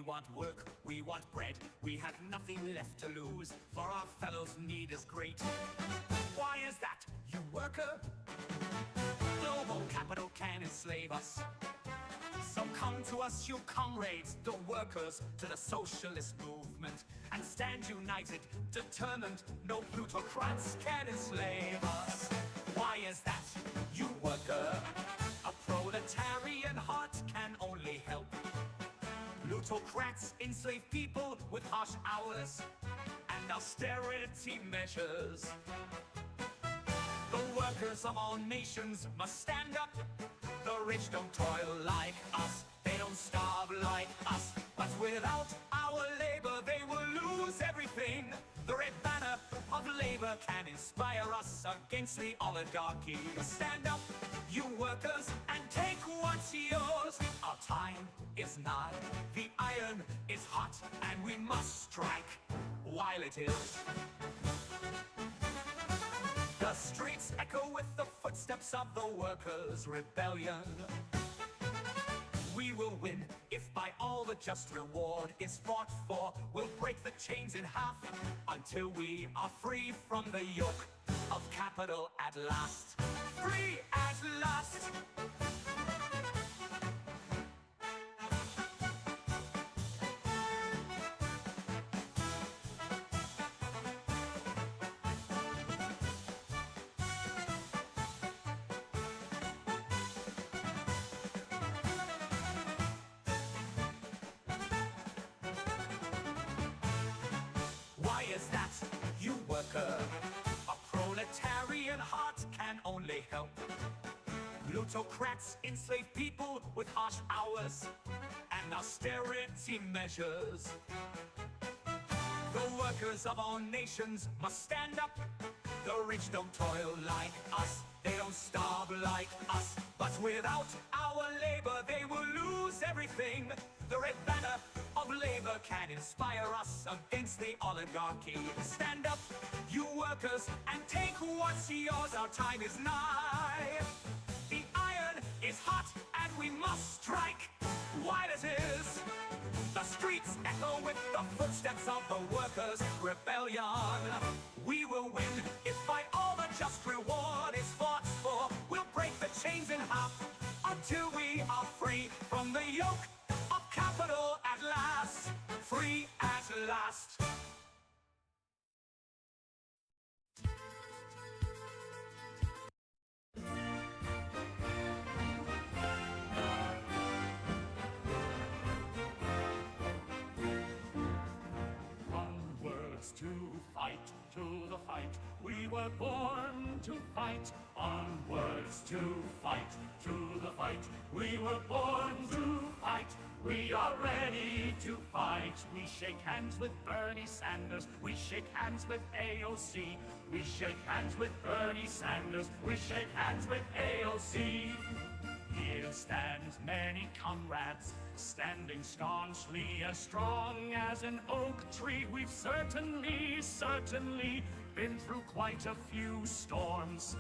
want work, we want bread, we have nothing left to lose, for our fellows' need is great. Why is that, you worker? Global capital can enslave us. So come to us, you comrades, the workers, to the socialist movement, and stand united, determined, no plutocrats can enslave us. Why is that, you worker? A proletarian heart can only help. Plutocrats enslave people with harsh hours and austerity measures. The workers of all nations must stand up. The rich don't toil like us, they don't starve like us, but without our labor they will lose everything. The red banner of labor can inspire us against the oligarchy. Stand up, you workers, and take what's yours. Our time is nigh, the iron is hot, and we must strike while it is. The streets echo with the footsteps of the workers' rebellion. We will win if by all the just reward is fought for. We'll break the chains in half until we are free from the yoke of capital at last. Free at last! Why is that, you worker? A proletarian heart can only help. Plutocrats enslave people with harsh hours and austerity measures. The workers of all nations must stand up. The rich don't toil like us, they don't starve like us, but without our labor they will lose everything. The red banner of labor can inspire us against the oligarchy. Stand up, you workers, and take what's yours. Our time is nigh. The iron is hot, and we must strike while it is. The streets echo with the footsteps of the workers' rebellion. We will win if by all the just reward is fought for. We'll break the chains in half until we are free from the yoke of capital at last. Free at last. To fight, to the fight, we were born to fight. Onwards to fight, to the fight, we were born to fight. We are ready to fight. We shake hands with Bernie Sanders, we shake hands with AOC. We shake hands with Bernie Sanders, we shake hands with AOC. Here stands many comrades, standing staunchly as strong as an oak tree. We've certainly been through quite a few storms.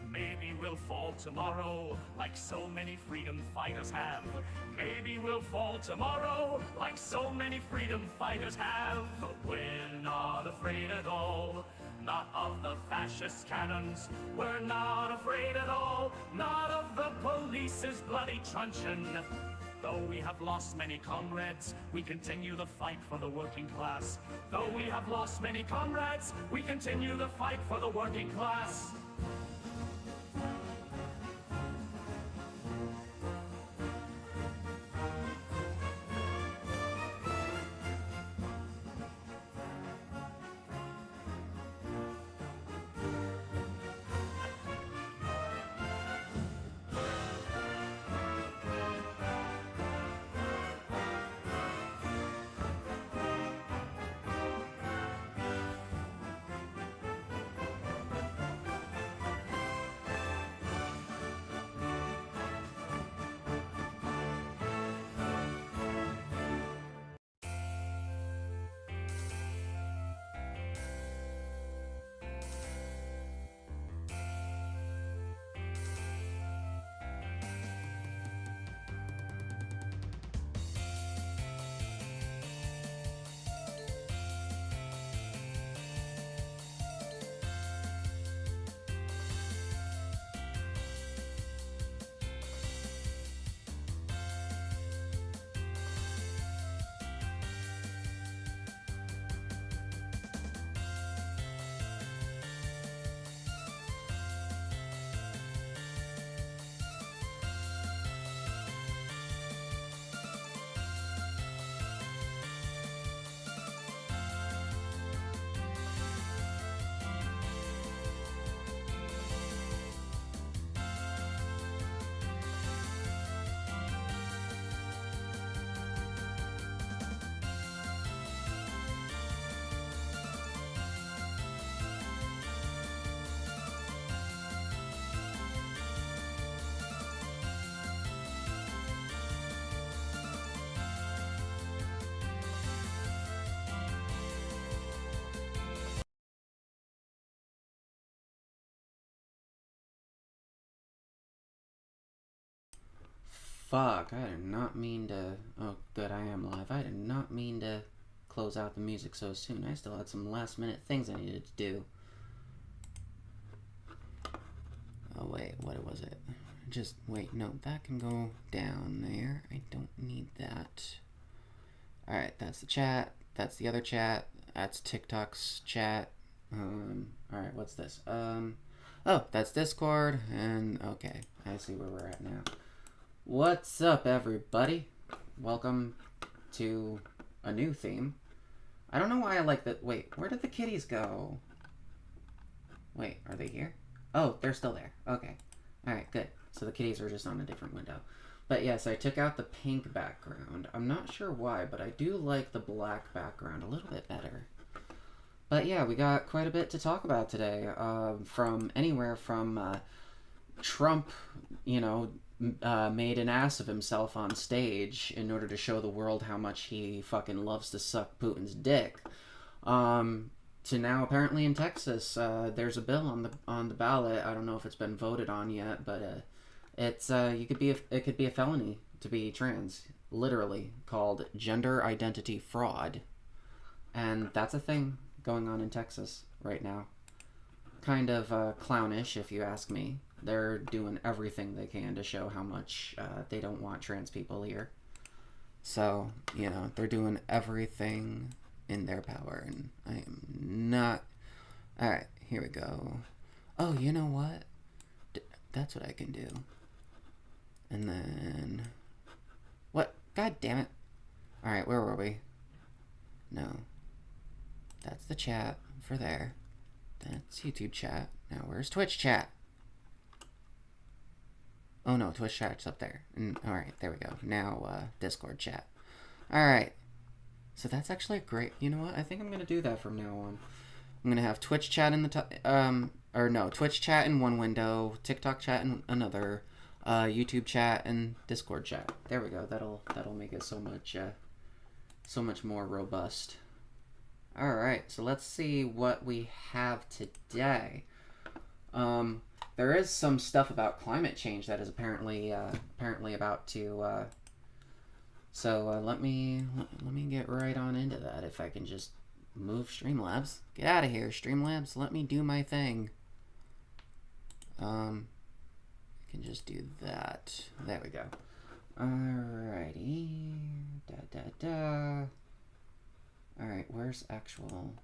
Maybe we'll fall tomorrow, like so many freedom fighters have. Maybe we'll fall tomorrow, like so many freedom fighters have. But we're not afraid at all, not of the fascist cannons. We're not afraid at all, not of the police's bloody truncheon. Though we have lost many comrades, we continue the fight for the working class. Though we have lost many comrades, we continue the fight for the working class. fuck. I did not mean to... Oh, good, I am live. I did not mean to close out the music so soon. I still had some last minute things I needed to do. Oh, wait, what was it? Just, wait, no, that can go down there. I don't need that. Alright, that's the chat. That's the other chat. That's TikTok's chat. Alright, what's this? Oh, that's Discord, and okay, I see where we're at now. What's up, everybody? Welcome to a new theme. I don't know why I like that. Wait, where did the kitties go? Wait, are they here? Oh, they're still there. Okay. Alright, good. So the kitties are just on a different window. But yes, I took out the pink background. I'm not sure why, but I do like the black background a little bit better. But yeah, we got quite a bit to talk about today. From anywhere from Trump, you know, made an ass of himself on stage in order to show the world how much he fucking loves to suck Putin's dick. To now, apparently in Texas, there's a bill on the ballot. I don't know if it's been voted on yet, but it's it could be a felony to be trans, literally called gender identity fraud, and that's a thing going on in Texas right now. Kind of clownish, if you ask me. They're doing everything they can to show how much they don't want trans people here. So, you know, they're doing everything in their power, and I am not... Alright, here we go. Oh, you know what? That's what I can do. And then... What? God damn it. Alright, where were we? No. That's the chat for there. That's YouTube chat. Now, where's Twitch chat? Oh no, Twitch chat's up there. Alright, there we go. Now, Discord chat. Alright. So that's actually a great... You know what? I think I'm going to do that from now on. I'm going to have Twitch chat in the top... or no, Twitch chat in one window, TikTok chat in another, YouTube chat, and Discord chat. There we go. That'll make it so much more robust. Alright, so let's see what we have today. There is some stuff about climate change that is apparently about to... So let me get right on into that. If I can just move Streamlabs. Get out of here, Streamlabs. Let me do my thing. I can just do that. There we go. Alrighty. Alright, where's actual...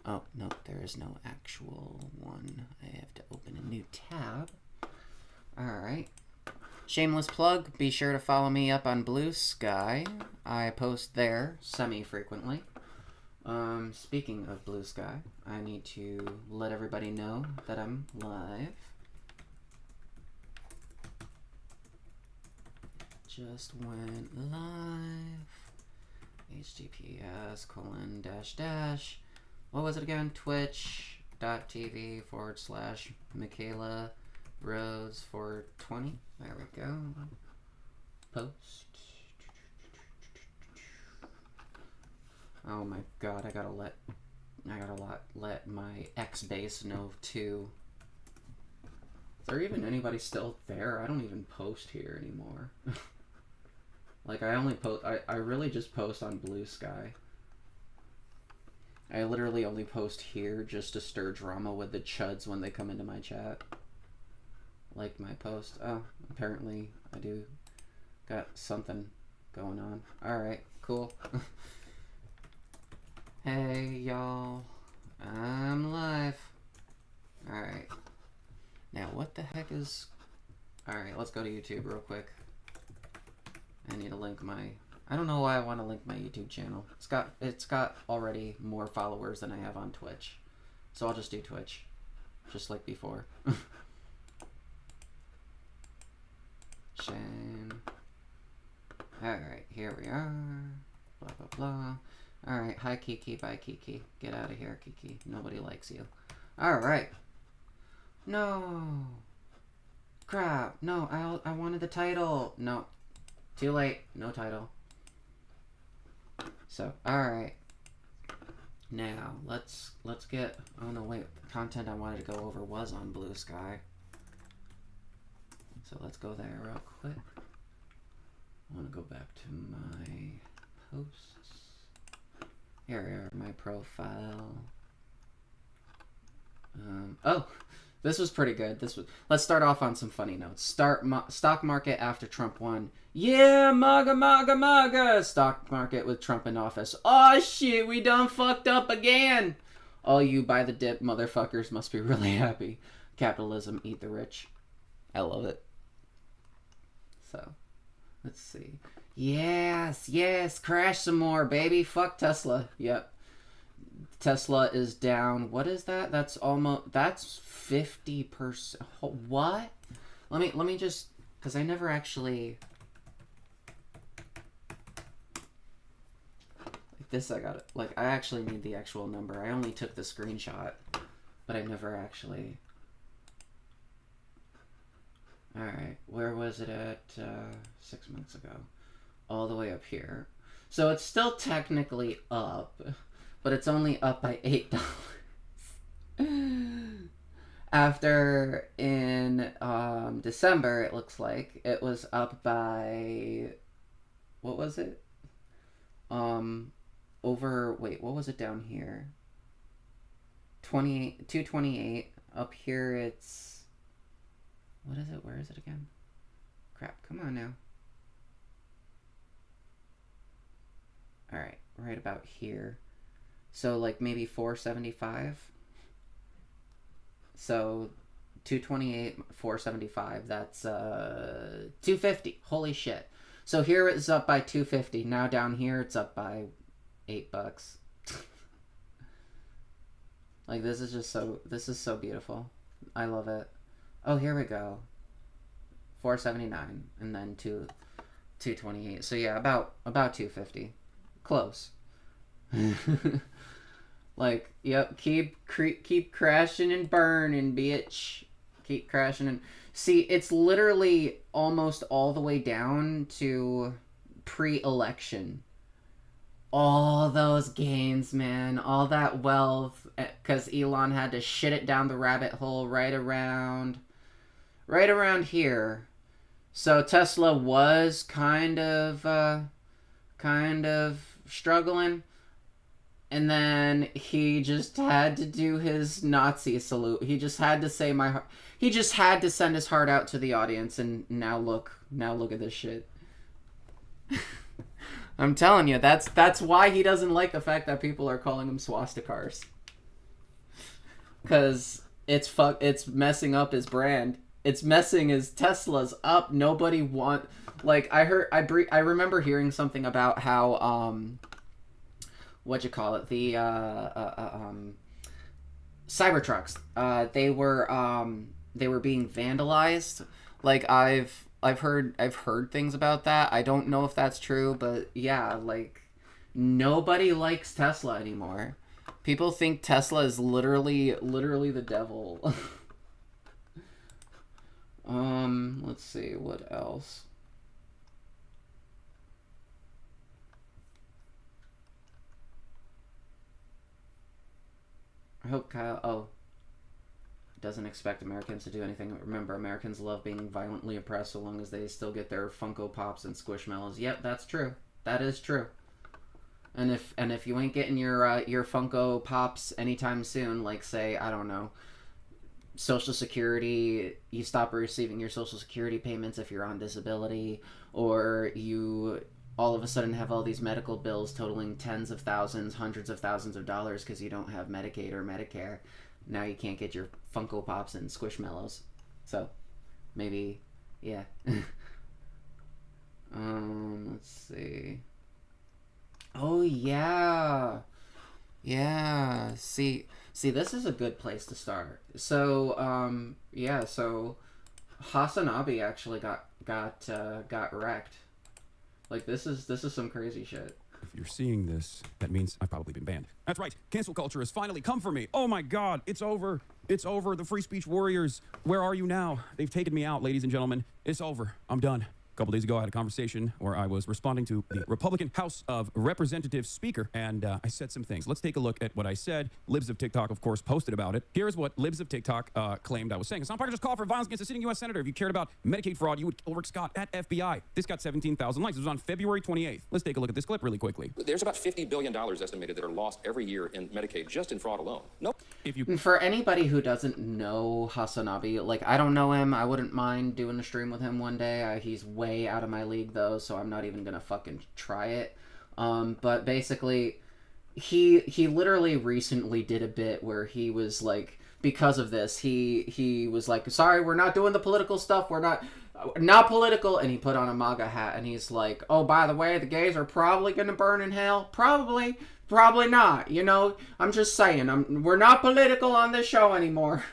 Oh, no, there is no actual one. I have to open a new tab. Alright. Shameless plug, be sure to follow me up on Blue Sky. I post there semi-frequently. Speaking of Blue Sky, I need to let everybody know that I'm live. Just went live. https:// what was it again? twitch.tv/Michaela Rhodes 420. There we go. Post. Oh my god, I gotta let my X base know too. Is there even anybody still there? I don't even post here anymore. Like I really just post on Blue Sky. I literally only post here just to stir drama with the chuds when they come into my chat. Like my post. Oh, apparently I do got something going on. Alright, cool. Hey, y'all. I'm live. Alright. Now, what the heck is... Alright, let's go to YouTube real quick. I need to link my... I don't know why I want to link my YouTube channel. It's got already more followers than I have on Twitch. So I'll just do Twitch. Just like before. Shame. Alright, here we are. Blah, blah, blah. Alright, hi Kiki, bye Kiki. Get out of here, Kiki. Nobody likes you. Alright. No. Crap. No, I wanted the title. No. Too late. No title. So, alright. Now, let's get... Oh no, wait. The content I wanted to go over was on Blue Sky. So let's go there real quick. I want to go back to my posts. Here are my profile. Oh, this was pretty good. Let's start off on some funny notes. Stock market after Trump won. Yeah, MAGA, MAGA, MAGA. Stock market with Trump in office. Oh shit, we done fucked up again. All you buy the dip motherfuckers must be really happy. Capitalism, eat the rich. I love it. So, let's see. Yes, crash some more, baby. Fuck Tesla. Yep. Tesla is down. What is that? That's 50%. What? Let me just, because I never actually, like this I got it. Like, I actually need the actual number. I only took the screenshot, but I never actually. Alright, where was it at 6 months ago? All the way up here. So it's still technically up, but it's only up by $8. After in December, it looks like it was up by, what was it? Wait, what was it down here? 228. Up here it's, what is it? Where is it again? Crap, come on now. Alright, right about here. So, like, maybe 475. So, 228, 475, that's 250. Holy shit. So here it's up by 250. Now down here it's up by $8. Like, this is so beautiful. I love it. Oh, here we go. 479 and then 228. So yeah, about 250. Close. Like, yep, keep crashing and burning, bitch. Keep crashing and see, it's literally almost all the way down to pre-election. All those gains, man, all that wealth, because Elon had to shit it down the rabbit hole right around here. So Tesla was kind of struggling, and then he just had to do his Nazi salute. He just had to say he just had to send his heart out to the audience, and now look at this shit. I'm telling you, that's why he doesn't like the fact that people are calling him swastikars. Cause it's messing up his brand. It's messing his Teslas up. Nobody I remember hearing something about how the Cybertrucks, they were being vandalized. Like, I've heard things about that. I don't know if that's true, but yeah, like, nobody likes Tesla anymore. People think Tesla is literally the devil. Let's see, what else? I hope Kyle, doesn't expect Americans to do anything. Remember, Americans love being violently oppressed so long as they still get their Funko Pops and Squishmallows. Yep, that's true. That is true. And if you ain't getting your Funko Pops anytime soon, like, say, I don't know, Social Security, you stop receiving your Social Security payments if you're on disability, or you all of a sudden have all these medical bills totaling tens of thousands, hundreds of thousands of dollars because you don't have Medicaid or Medicare. Now you can't get your Funko Pops and Squishmallows. So, maybe, yeah. Let's see. Oh, yeah. Yeah. See, this is a good place to start. So, yeah, so Hasanabe actually got wrecked. Like, this is some crazy shit. If you're seeing this, that means I've probably been banned. That's right. Cancel culture has finally come for me. Oh my God, it's over. It's over. The free speech warriors, where are you now? They've taken me out, ladies and gentlemen. It's over. I'm done. couple days ago, I had a conversation where I was responding to the Republican House of Representatives Speaker, and I said some things. Let's take a look at what I said. Libs of TikTok, of course, posted about it. Here's what Libs of TikTok claimed I was saying. Hassan Parker just called for violence against a sitting U.S. Senator. If you cared about Medicaid fraud, you would kill Rick Scott at FBI. This got 17,000 likes. It was on February 28th. Let's take a look at this clip really quickly. There's about $50 billion estimated that are lost every year in Medicaid just in fraud alone. Nope. If you For anybody who doesn't know Hasanabi, like, I don't know him. I wouldn't mind doing a stream with him one day. He's way out of my league, though, so I'm not even gonna fucking try it. But basically, he literally recently did a bit where he was like, because of this, he was like, sorry, we're not doing the political stuff. We're not political. And he put on a MAGA hat, and he's like, oh, by the way, the gays are probably gonna burn in hell. Probably not. You know, I'm just saying. We're not political on this show anymore.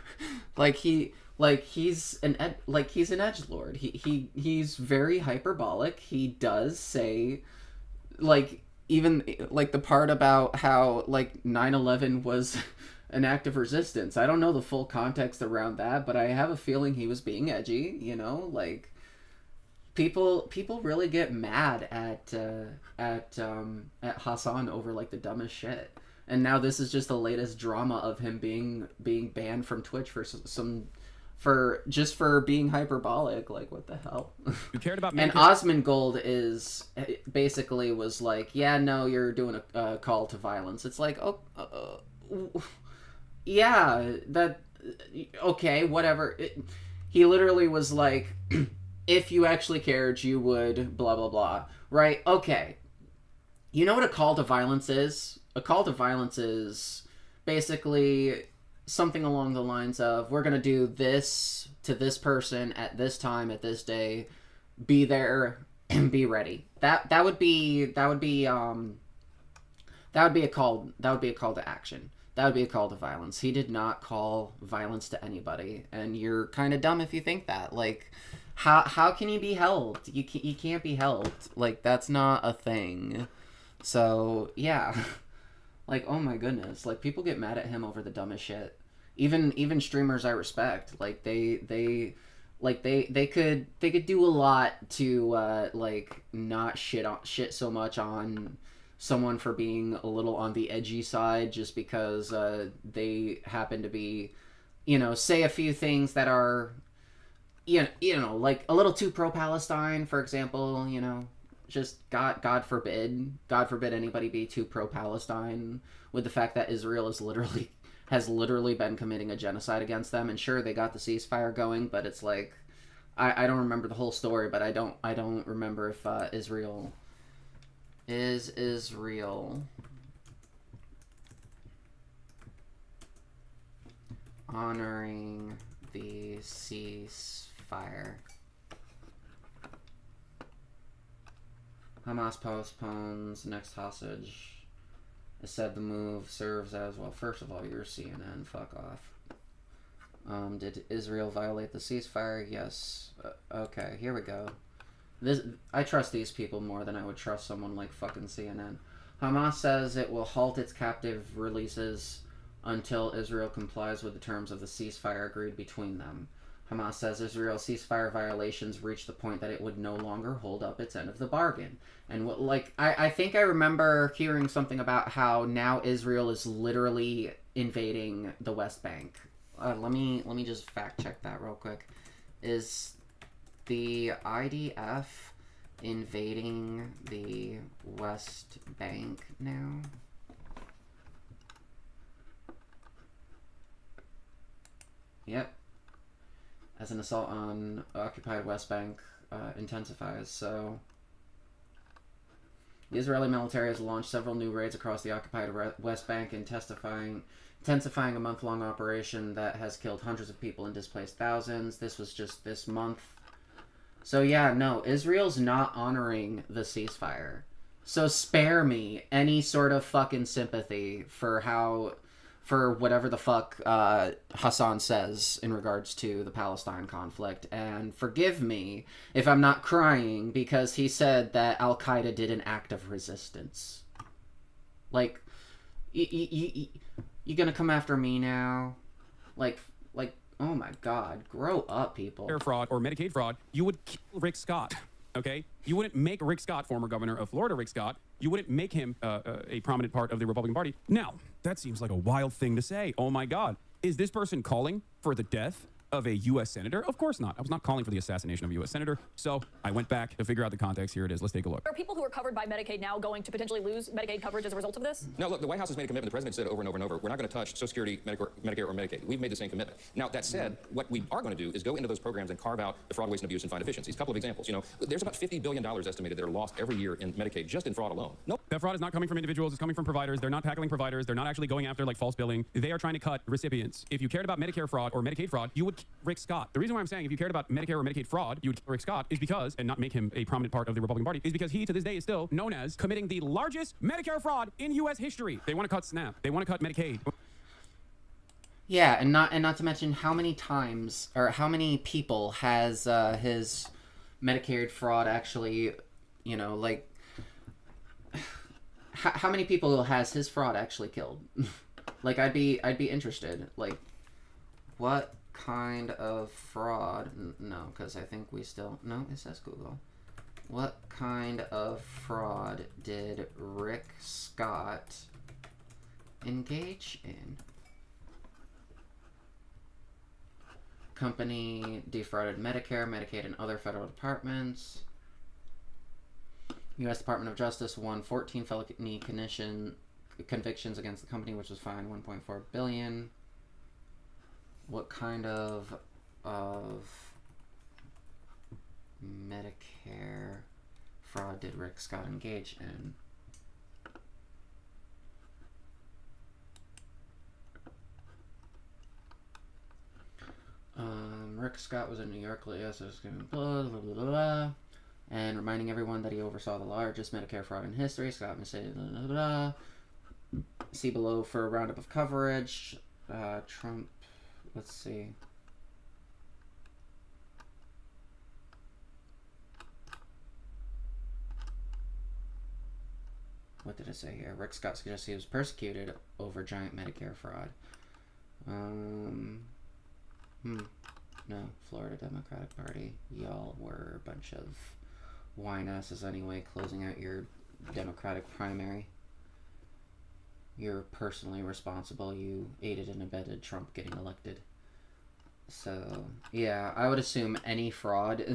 He's an edgelord. He's very hyperbolic. He does say, like, even like the part about how like 9/11 was an act of resistance. I don't know the full context around that, but I have a feeling he was being edgy. You know, like people really get mad at Hassan over like the dumbest shit. And now this is just the latest drama of him being banned from Twitch for being hyperbolic. Like, what the hell? you cared about And Medicaid. Osmond Gold basically was like, yeah, no, you're doing a call to violence. It's like, yeah, that, okay, whatever. He literally was like, if you actually cared, you would blah, blah, blah. Right? Okay. You know what a call to violence is? A call to violence is basically something along the lines of, we're going to do this to this person at this time, at this day, be there and be ready. That would be a call to action. That would be a call to violence. He did not call violence to anybody, and you're kind of dumb if you think that. Like, how can you be held? You can't be held. Like, that's not a thing. So, yeah. Like, oh my goodness. Like, people get mad at him over the dumbest shit. Even streamers I respect. Like, they could do a lot to like not shit so much on someone for being a little on the edgy side just because they happen to be, you know, say a few things that are, you know, like a little too pro-Palestine, for example. You know, just God forbid anybody be too pro-Palestine with the fact that Israel has literally been committing a genocide against them. And sure, they got the ceasefire going, but it's like, I don't remember the whole story, but I don't remember if Israel honoring the ceasefire. Hamas postpones next hostage. It said the move serves as, well, first of all, you're CNN, fuck off. Did Israel violate the ceasefire? Yes. Okay, here we go. I trust these people more than I would trust someone like fucking CNN. Hamas says it will halt its captive releases until Israel complies with the terms of the ceasefire agreed between them. Hamas says Israel's ceasefire violations reached the point that it would no longer hold up its end of the bargain. And what, like, I think I remember hearing something about how now Israel is literally invading the West Bank. Let me just fact check that real quick. Is the IDF invading the West Bank now? Yep. As an assault on occupied West Bank intensifies, so the Israeli military has launched several new raids across the occupied West Bank, intensifying a month-long operation that has killed hundreds of people and displaced thousands. This was just this month. So yeah, no, Israel's not honoring the ceasefire. So spare me any sort of fucking sympathy for whatever the fuck Hassan says in regards to the Palestine conflict. And forgive me if I'm not crying because he said that Al-Qaeda did an act of resistance. Like, you gonna come after me now? Like, oh my god, grow up, people. Fraud or Medicaid fraud, you would kill Rick Scott. okay? You wouldn't make Rick Scott, former governor of Florida, Rick Scott, you wouldn't make him a prominent part of the Republican Party. Now, that seems like a wild thing to say. Oh my God. Is this person calling for the death of a U.S. senator? Of course not. I was not calling for the assassination of a U.S. senator. So I went back to figure out the context. Here it is. Let's take a look. Are people who are covered by Medicaid now going to potentially lose Medicaid coverage as a result of this? No, look, the White House has made a commitment. The president said over and over and over, we're not going to touch Social Security, Medicare, or Medicaid. We've made the same commitment. Now, that said, what we are going to do is go into those programs and carve out the fraud, waste, and abuse and find efficiencies. A couple of examples. You know, there's about $50 billion estimated that are lost every year in Medicaid just in fraud alone. Nope. That fraud is not coming from individuals. It's coming from providers. They're not tackling providers. They're not actually going after like false billing. They are trying to cut recipients. If you cared about Medicare fraud or Medicaid fraud, you would kill Rick Scott. The reason why I'm saying if you cared about Medicare or Medicaid fraud, you would kill Rick Scott is because, and not make him a prominent part of the Republican Party, is because he to this day is still known as committing the largest Medicare fraud in U.S. history. They want to cut SNAP. They want to cut Medicaid. Yeah, and not to mention how many times or how many people has his Medicare fraud actually, you know, like how many people has his fraud actually killed? Like I'd be interested. Like what kind of fraud? No, because I think we still no. It says Google. What kind of fraud did Rick Scott engage in? Company defrauded Medicare, Medicaid, and other federal departments. U.S. Department of Justice won 14 felony convictions against the company, which was fined $1.4 billion. What kind of Medicare fraud did Rick Scott engage in? Rick Scott was in New York, yes, blah, blah, blah, blah, blah, and reminding everyone that he oversaw the largest Medicare fraud in history. Scott said, blah, blah, blah. See below for a roundup of coverage. Trump, let's see. What did it say here? Rick Scott suggests he was persecuted over giant Medicare fraud. No, Florida Democratic Party. Y'all were a bunch of wine asses anyway, closing out your Democratic primary. You're personally responsible. You aided and abetted Trump getting elected. So, yeah, I would assume any fraud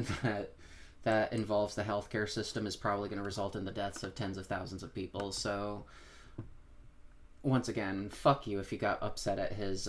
that involves the healthcare system is probably going to result in the deaths of tens of thousands of people. So, once again, fuck you if you got upset at his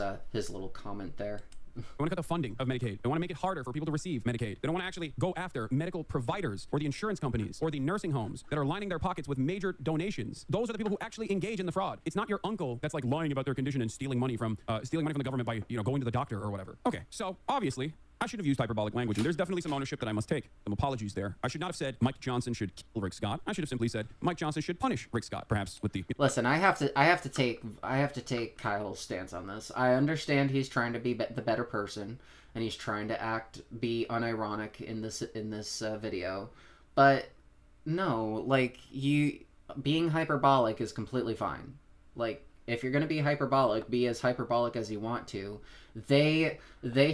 little comment there. They want to cut the funding of Medicaid. They want to make it harder for people to receive Medicaid. They don't want to actually go after medical providers or the insurance companies or the nursing homes that are lining their pockets with major donations. Those are the people who actually engage in the fraud. It's not your uncle that's like lying about their condition and stealing money from the government by, you know, going to the doctor or whatever. Okay, so obviously I should have used hyperbolic language, and there's definitely some ownership that I must take. Some apologies there. I should not have said Mike Johnson should kill Rick Scott. I should have simply said Mike Johnson should punish Rick Scott, perhaps with the. Listen, I have to take Kyle's stance on this. I understand he's trying to be the better person, and he's trying to be unironic in this video, but no, like being hyperbolic is completely fine. Like, if you're going to be as hyperbolic as you want to. They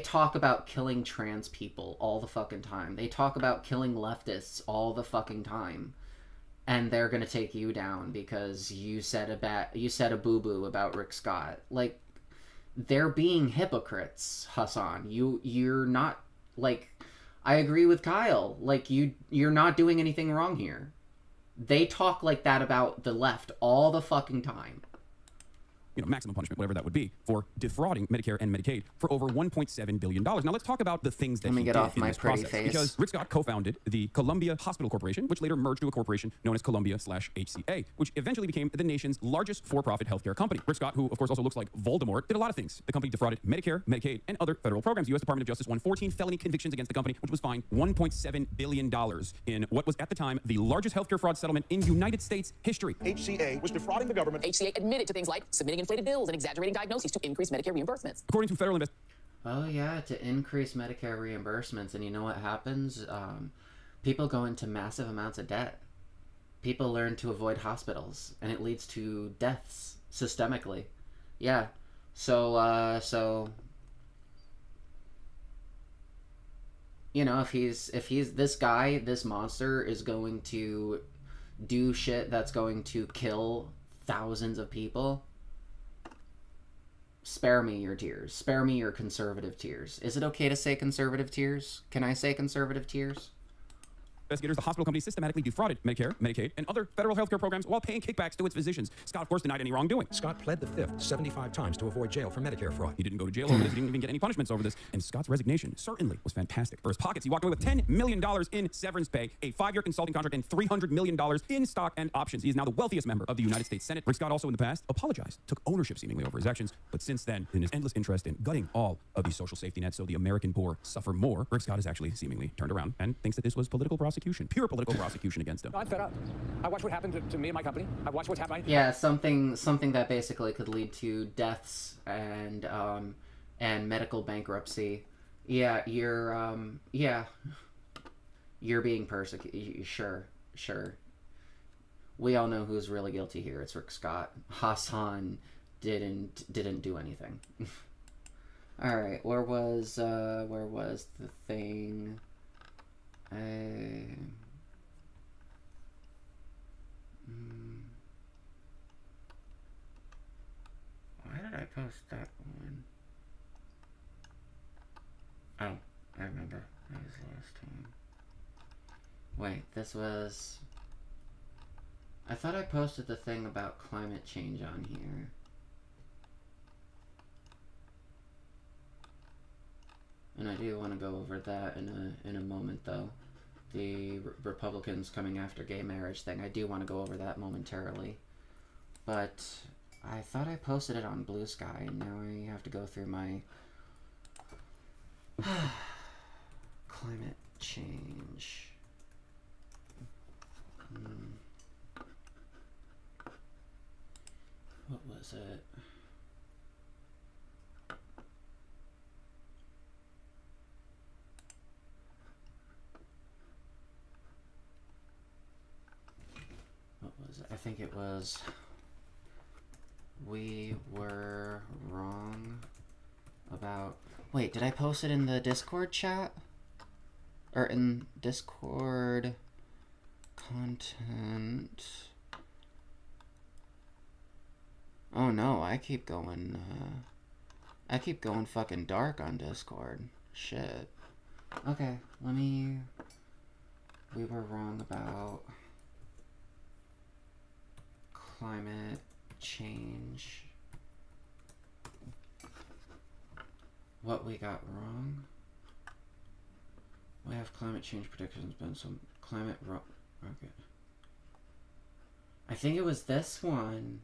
talk about killing trans people all the fucking time. They talk about killing leftists all the fucking time. And they're going to take you down because you said a boo-boo about Rick Scott. Like, they're being hypocrites, Hassan. You're not, like, I agree with Kyle. Like, you're not doing anything wrong here. They talk like that about the left all the fucking time. You know, maximum punishment, whatever that would be, for defrauding Medicare and Medicaid for over $1.7 billion. Now let's talk about the things that he did in this process. Because Rick Scott co-founded the Columbia Hospital Corporation, which later merged to a corporation known as Columbia/HCA, which eventually became the nation's largest for-profit healthcare company. Rick Scott, who of course also looks like Voldemort, did a lot of things. The company defrauded Medicare, Medicaid, and other federal programs. The U.S. Department of Justice won 14 felony convictions against the company, which was fined $1.7 billion in what was at the time the largest healthcare fraud settlement in United States history. HCA was defrauding the government. HCA admitted to things like submitting inflated bills and exaggerating diagnoses to increase Medicare reimbursements. According to federal investigators. Oh yeah, to increase Medicare reimbursements, and you know what happens? People go into massive amounts of debt. People learn to avoid hospitals, and it leads to deaths systemically. Yeah, so you know, if he's this guy, this monster is going to do shit that's going to kill thousands of people, spare me your tears. Spare me your conservative tears. Is it okay to say conservative tears? Can I say conservative tears? Investigators, the hospital company systematically defrauded Medicare, Medicaid, and other federal healthcare programs while paying kickbacks to its physicians. Scott, of course, denied any wrongdoing. Scott pled the fifth 75 times to avoid jail for Medicare fraud. He didn't go to jail over this. He didn't even get any punishments over this. And Scott's resignation certainly was fantastic. For his pockets, he walked away with $10 million in severance pay, a 5-year consulting contract, and $300 million in stock and options. He is now the wealthiest member of the United States Senate. Rick Scott also in the past apologized, took ownership seemingly over his actions. But since then, in his endless interest in gutting all of these social safety nets so the American poor suffer more, Rick Scott has actually seemingly turned around and thinks that this was political prosecution, pure political prosecution against him. I'm fed up. I watched what happened to me and my company. I watched what's happening. Yeah, something that basically could lead to deaths and medical bankruptcy. Yeah, you're being persecuted. Sure. We all know who's really guilty here. It's Rick Scott. Hassan didn't do anything. All right, where was the thing? Why did I post that one? Oh, I remember. That was the last time. Wait, this was... I thought I posted the thing about climate change on here. And I do want to go over that in a moment, though. The Republicans coming after gay marriage thing. I do want to go over that momentarily. But I thought I posted it on Blue Sky, and now I have to go through my climate change. What was it? I think it was, we were wrong about, wait, did I post it in the Discord chat? Or in Discord content? Oh no, I keep going fucking dark on Discord. Shit. Okay, we were wrong about climate change. What we got wrong? We have climate change predictions, been some climate okay. I think it was this one.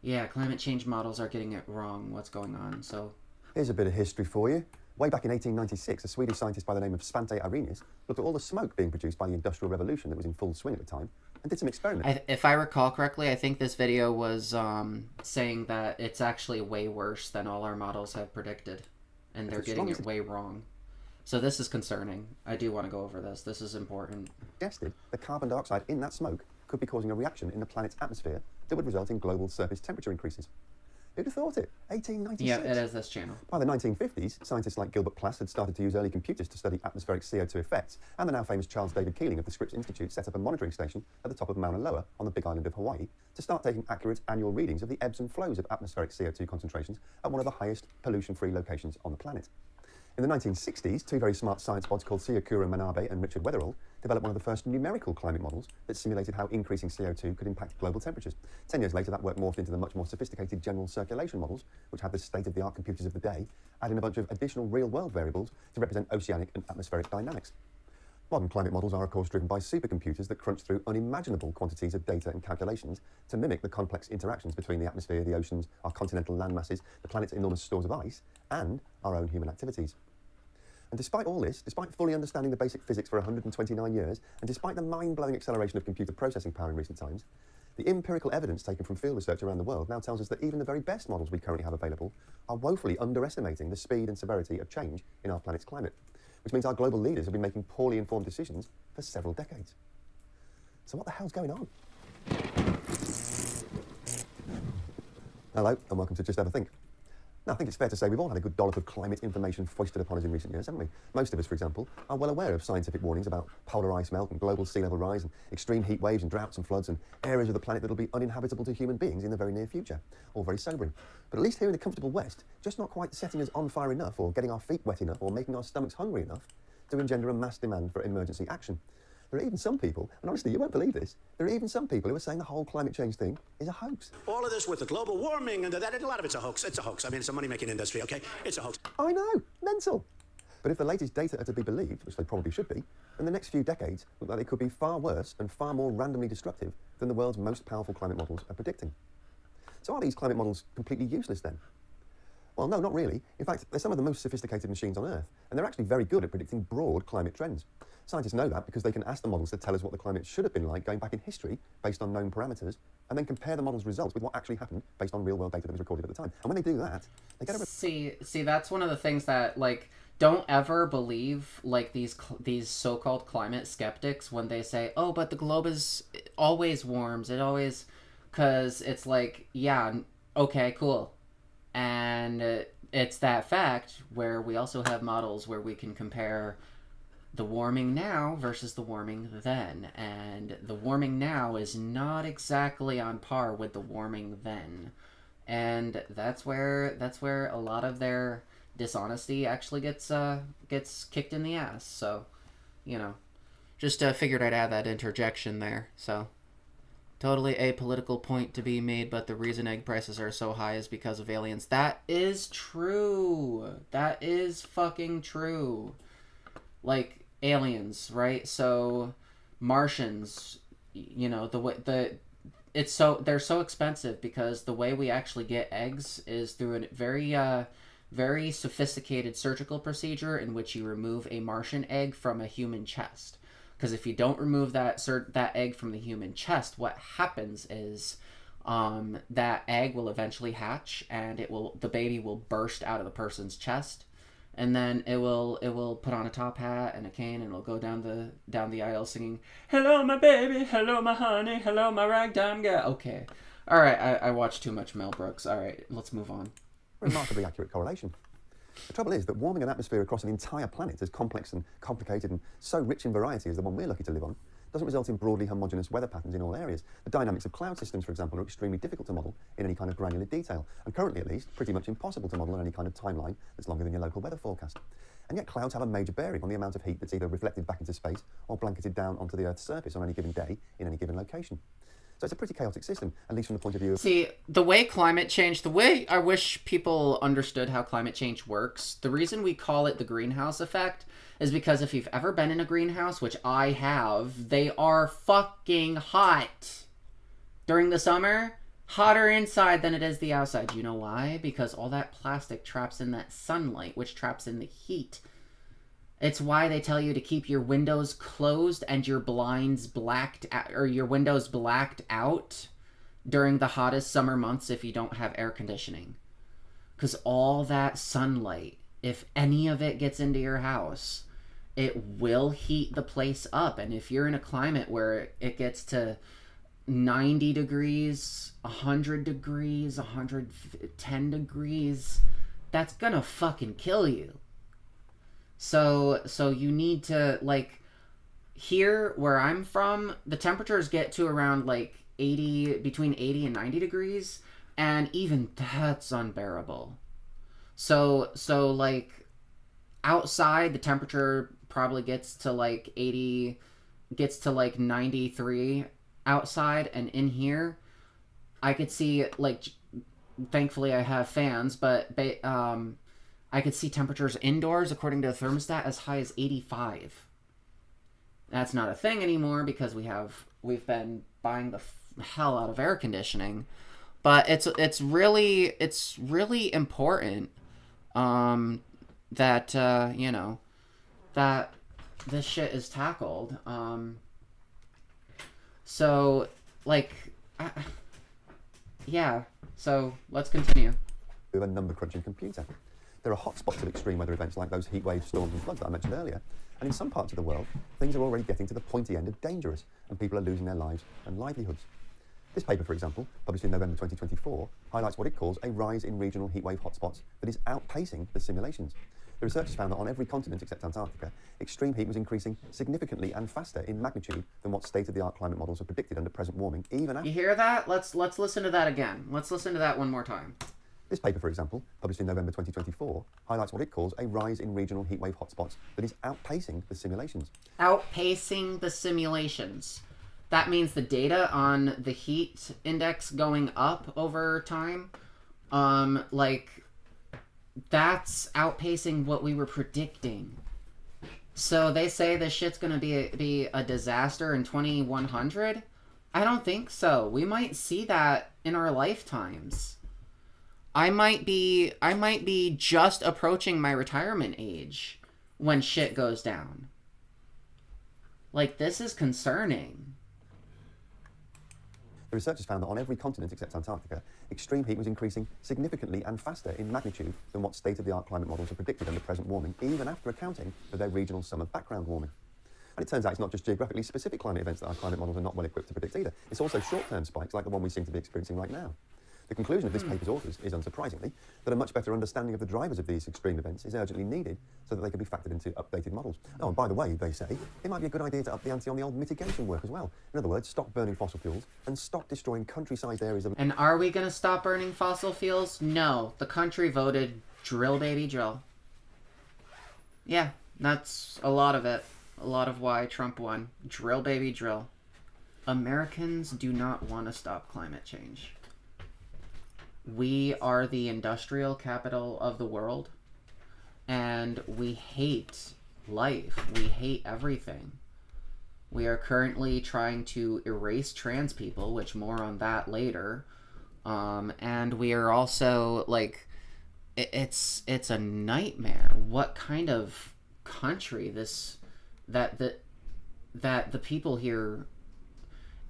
Yeah, climate change models are getting it wrong. What's going on? So here's a bit of history for you. Way back in 1896, a Swedish scientist by the name of Svante Arrhenius looked at all the smoke being produced by the Industrial Revolution that was in full swing at the time and did some experiments. If I recall correctly, I think this video was saying that it's actually way worse than all our models have predicted, and they're getting it way wrong. So this is concerning. I do want to go over this. This is important. Suggested that carbon dioxide in that smoke could be causing a reaction in the planet's atmosphere that would result in global surface temperature increases. Who'd have thought it? 1896. Yeah, it is this channel. By the 1950s, scientists like Gilbert Plass had started to use early computers to study atmospheric CO2 effects, and the now famous Charles David Keeling of the Scripps Institute set up a monitoring station at the top of Mauna Loa on the Big Island of Hawaii to start taking accurate annual readings of the ebbs and flows of atmospheric CO2 concentrations at one of the highest pollution-free locations on the planet. In the 1960s, two very smart science pods called Siokura Manabe and Richard Weatherall developed one of the first numerical climate models that simulated how increasing CO2 could impact global temperatures. 10 years later, that work morphed into the much more sophisticated general circulation models, which had the state-of-the-art computers of the day, adding a bunch of additional real-world variables to represent oceanic and atmospheric dynamics. Modern climate models are, of course, driven by supercomputers that crunch through unimaginable quantities of data and calculations to mimic the complex interactions between the atmosphere, the oceans, our continental land masses, the planet's enormous stores of ice, and our own human activities. And despite all this, despite fully understanding the basic physics for 129 years, and despite the mind-blowing acceleration of computer processing power in recent times, the empirical evidence taken from field research around the world now tells us that even the very best models we currently have available are woefully underestimating the speed and severity of change in our planet's climate, which means our global leaders have been making poorly informed decisions for several decades. So what the hell's going on? Hello, and welcome to Just Have a Think. Now, I think it's fair to say we've all had a good dollop of climate information foisted upon us in recent years, haven't we? Most of us, for example, are well aware of scientific warnings about polar ice melt and global sea level rise and extreme heat waves and droughts and floods and areas of the planet that will be uninhabitable to human beings in the very near future. All very sobering. But at least here in the comfortable West, just not quite setting us on fire enough or getting our feet wet enough or making our stomachs hungry enough to engender a mass demand for emergency action. There are even some people, and honestly, you won't believe this, there are even some people who are saying the whole climate change thing is a hoax. All of this with the global warming and that, a lot of it's a hoax. It's a hoax. I mean, it's a money-making industry, okay? It's a hoax. I know, mental. But if the latest data are to be believed, which they probably should be, then the next few decades look like they could be far worse and far more randomly destructive than the world's most powerful climate models are predicting. So are these climate models completely useless then? Well, no, not really. In fact, they're some of the most sophisticated machines on Earth, and they're actually very good at predicting broad climate trends. Scientists know that because they can ask the models to tell us what the climate should have been like going back in history based on known parameters, and then compare the model's results with what actually happened based on real-world data that was recorded at the time. And when they do that, they get a... See, that's one of the things that, like, don't ever believe, like, these so-called climate skeptics when they say, oh, but the globe always warms, it always... Because it's like, yeah, okay, cool. And it's that fact where we also have models where we can compare the warming now versus the warming then. And the warming now is not exactly on par with the warming then. And that's where a lot of their dishonesty actually gets kicked in the ass. So, you know, just figured I'd add that interjection there. So, totally a political point to be made, but the reason egg prices are so high is because of aliens. That is true. That is fucking true. Like, aliens, right? So Martians, you know, they're so expensive because the way we actually get eggs is through a very sophisticated surgical procedure in which you remove a Martian egg from a human chest. Because if you don't remove that egg from the human chest, what happens is that egg will eventually hatch, and the baby will burst out of the person's chest, and then it will put on a top hat and a cane, and it'll go down the aisle singing, "Hello, my baby. Hello, my honey. Hello, my ragtime girl." Okay, all right. I watched too much Mel Brooks. All right, let's move on. Remarkably accurate correlation. The trouble is that warming an atmosphere across an entire planet as complex and complicated and so rich in variety as the one we're lucky to live on doesn't result in broadly homogeneous weather patterns in all areas. The dynamics of cloud systems, for example, are extremely difficult to model in any kind of granular detail, and currently at least pretty much impossible to model on any kind of timeline that's longer than your local weather forecast. And yet clouds have a major bearing on the amount of heat that's either reflected back into space or blanketed down onto the Earth's surface on any given day in any given location. So it's a pretty chaotic system, at least from the point of view of... See, the way I wish people understood how climate change works. The reason we call it the greenhouse effect is because if you've ever been in a greenhouse, which I have, they are fucking hot. During the summer, hotter inside than it is the outside. You know why? Because all that plastic traps in that sunlight, which traps in the heat. It's why they tell you to keep your windows closed and your blinds blacked out, or your windows blacked out during the hottest summer months if you don't have air conditioning. Because all that sunlight, if any of it gets into your house, it will heat the place up. And if you're in a climate where it gets to 90 degrees, 100 degrees, 110 degrees, that's gonna fucking kill you. So you need to, like, here where I'm from, the temperatures get to around like between 80 and 90 degrees, and even that's unbearable. So like outside the temperature probably gets to like 93 outside, and in here I could see, like, thankfully I have fans, but I could see temperatures indoors, according to the thermostat, as high as 85. That's not a thing anymore because we've been buying the hell out of air conditioning. But it's really important that you know, that this shit is tackled. So like yeah. So let's continue. With a number crunching computer. There are hotspots of extreme weather events like those heat waves, storms and floods that I mentioned earlier. And in some parts of the world, things are already getting to the pointy end of dangerous, and people are losing their lives and livelihoods. This paper, for example, published in November 2024, highlights what it calls a rise in regional heatwave hotspots that is outpacing the simulations. The researchers found that on every continent except Antarctica, extreme heat was increasing significantly and faster in magnitude than what state-of-the-art climate models have predicted under present warming, even after... You hear that? Let's listen to that again. Let's listen to that one more time. This paper, for example, published in November 2024, highlights what it calls a rise in regional heatwave hotspots that is outpacing the simulations. Outpacing the simulations. That means the data on the heat index going up over time, that's outpacing what we were predicting. So they say this shit's gonna be a disaster in 2100? I don't think so. We might see that in our lifetimes. I might be just approaching my retirement age when shit goes down. Like, this is concerning. The researchers found that on every continent except Antarctica, extreme heat was increasing significantly and faster in magnitude than what state-of-the-art climate models have predicted under present warming, even after accounting for their regional summer background warming. And it turns out it's not just geographically specific climate events that our climate models are not well equipped to predict either. It's also short-term spikes like the one we seem to be experiencing right now. The conclusion of this paper's authors is, unsurprisingly, that a much better understanding of the drivers of these extreme events is urgently needed so that they can be factored into updated models. Oh, and by the way, they say, it might be a good idea to up the ante on the old mitigation work as well. In other words, stop burning fossil fuels and stop destroying country-sized areas of... And are we going to stop burning fossil fuels? No. The country voted drill, baby, drill. Yeah, that's a lot of it. A lot of why Trump won. Drill, baby, drill. Americans do not want to stop climate change. We are the industrial capital of the world, and we hate life. We hate everything. We are currently trying to erase trans people, which more on that later. And we are also, like, it's a nightmare. What kind of country that the people here,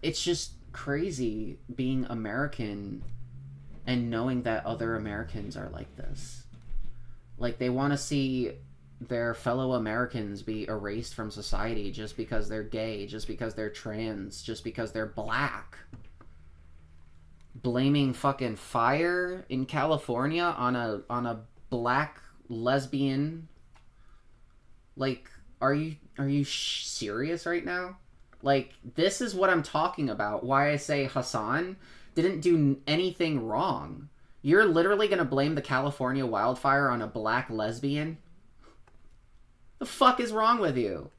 it's just crazy being American and knowing that other Americans are like this. Like, they want to see their fellow Americans be erased from society just because they're gay, just because they're trans, just because they're black. Blaming fucking fire in California on a black lesbian. Like, are you serious right now? Like, this is what I'm talking about. Why I say Hassan didn't do anything wrong. You're literally gonna blame the California wildfire on a black lesbian? The fuck is wrong with you?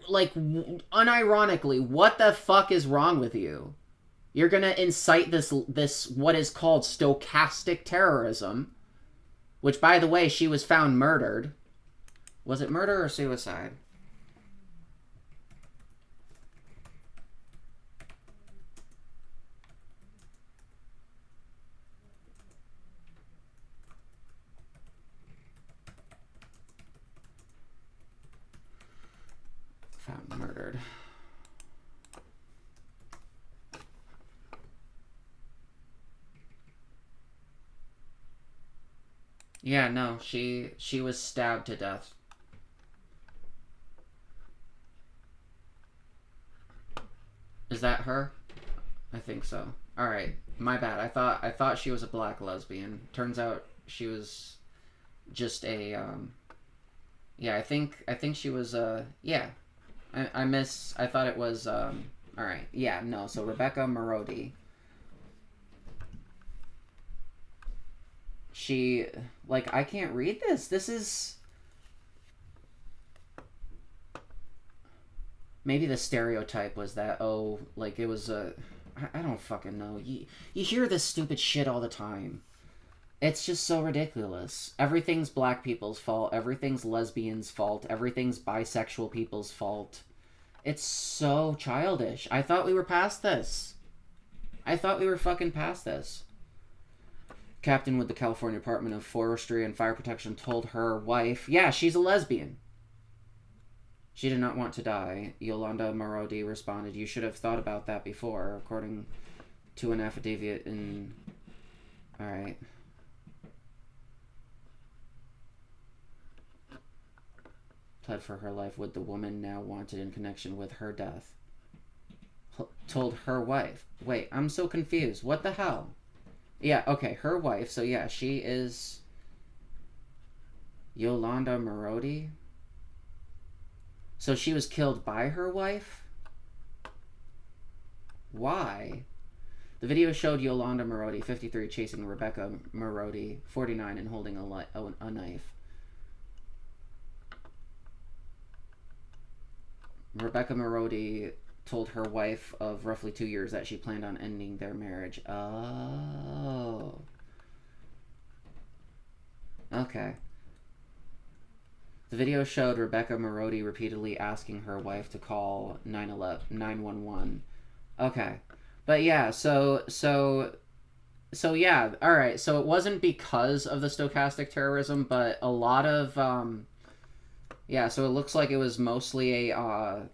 Unironically, what the fuck is wrong with you? You're gonna incite this what is called stochastic terrorism, which, by the way, she was found murdered. Was it murder or suicide? Found murdered. Yeah, no, she was stabbed to death. Is that her? I think so. All right, my bad. I thought she was a black lesbian. Turns out she was just a yeah, I think she was yeah. I thought it was all right. Yeah, no. So Rebecca Marodi. She, like, I can't read this. This is... Maybe the stereotype was that, oh, like, it was a... I don't fucking know. You hear this stupid shit all the time. It's just so ridiculous. Everything's black people's fault. Everything's lesbians' fault. Everything's bisexual people's fault. It's so childish. I thought we were past this. I thought we were fucking past this. Captain with the California Department of Forestry and Fire Protection told her wife, yeah, she's a lesbian. She did not want to die. Yolanda Marodi responded, you should have thought about that before, according to an affidavit in... Alright. Pled for her life with the woman now wanted in connection with her death. told her wife. Wait, I'm so confused. What the hell? Yeah, okay, her wife. So yeah, she is Yolanda Marodi. So she was killed by her wife? Why? The video showed Yolanda Marodi, 53, chasing Rebecca Marodi, 49, and holding a knife. Rebecca Marodi told her wife of roughly 2 years that she planned on ending their marriage. Oh. Okay. The video showed Rebecca Marodi repeatedly asking her wife to call 911. Okay. But yeah, so yeah, all right. So it wasn't because of the stochastic terrorism, but a lot of yeah, so it looks like it was mostly a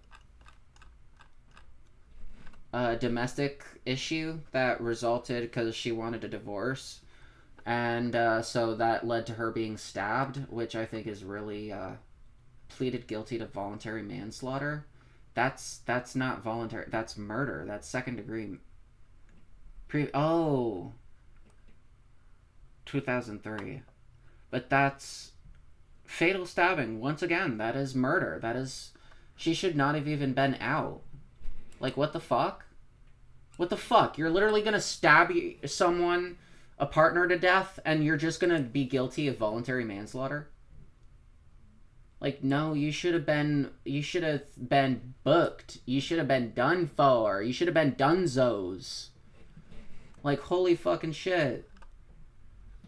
domestic issue that resulted because she wanted a divorce. And so that led to her being stabbed, which I think is really pleaded guilty to voluntary manslaughter. That's not voluntary. That's murder. That's second degree. 2003. But that's fatal stabbing. Once again, that is murder. That is... She should not have even been out. Like, what the fuck? What the fuck? You're literally gonna stab someone, a partner, to death, and you're just gonna be guilty of voluntary manslaughter? Like, no, you should have been booked. You should have been done for. You should have been dunzos. Like, holy fucking shit.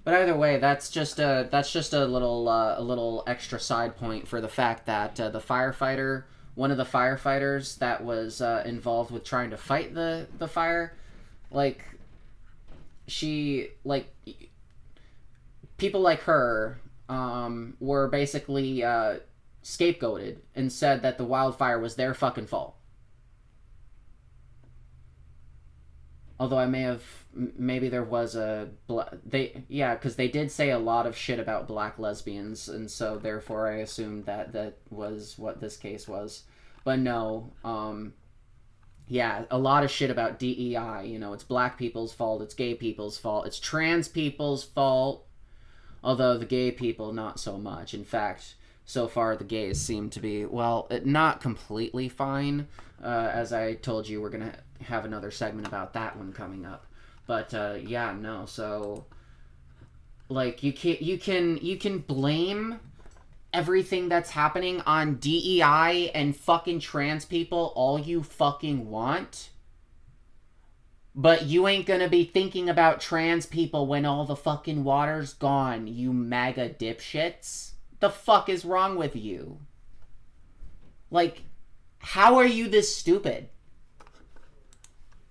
But either way, that's just a little extra side point for the fact that the firefighter, one of the firefighters that was involved with trying to fight the fire, like, she, like, people like her were basically scapegoated and said that the wildfire was their fucking fault. Although maybe there was because they did say a lot of shit about black lesbians, and so therefore I assumed that was what this case was. But no, yeah, a lot of shit about DEI, you know, it's black people's fault, it's gay people's fault, it's trans people's fault, although the gay people, not so much. In fact, so far the gays seem to be, well, not completely fine. As I told you, we're going to have another segment about that one coming up. But, yeah, no, so, like, you can blame everything that's happening on DEI and fucking trans people all you fucking want, but you ain't gonna be thinking about trans people when all the fucking water's gone, you MAGA dipshits. The fuck is wrong with you? Like, how are you this stupid?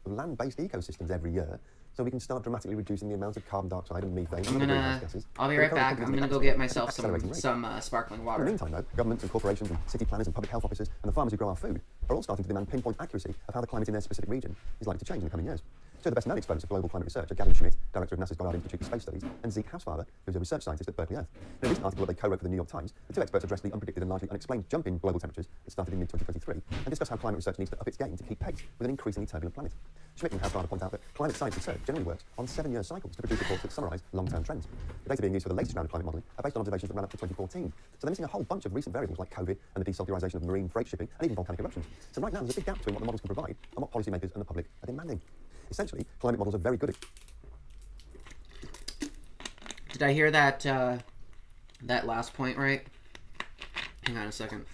Land-based ecosystems every year, so we can start dramatically reducing the amount of carbon dioxide and methane and I'm other gonna... greenhouse gases. I'll be right back. I'm gonna go get myself some sparkling water. In the meantime, though, governments and corporations and city planners and public health officers and the farmers who grow our food are all starting to demand pinpoint accuracy of how the climate in their specific region is likely to change in the coming years. Two of the best-known exponents of global climate research are Gavin Schmidt, director of NASA's Goddard Institute for Space Studies, and Zeke Hausfather, who's a research scientist at Berkeley Earth. In a recent article that they co-wrote for the New York Times, the two experts addressed the unpredicted and largely unexplained jump in global temperatures that started in mid-2023 and discussed how climate research needs to up its game to keep pace with an increasingly turbulent planet. Schmidt and Hausfather point out that climate science research generally works on 7-year cycles to produce reports that summarise long-term trends. The data being used for the latest round of climate modelling are based on observations that ran up to 2014, so they're missing a whole bunch of recent variables like COVID and the desulfurization of marine freight shipping and even volcanic eruptions. So right now there's a big gap between what the models can provide and what policymakers and the public are demanding. Essentially, climate models are very good at... Did I hear that that last point right? Hang on a second.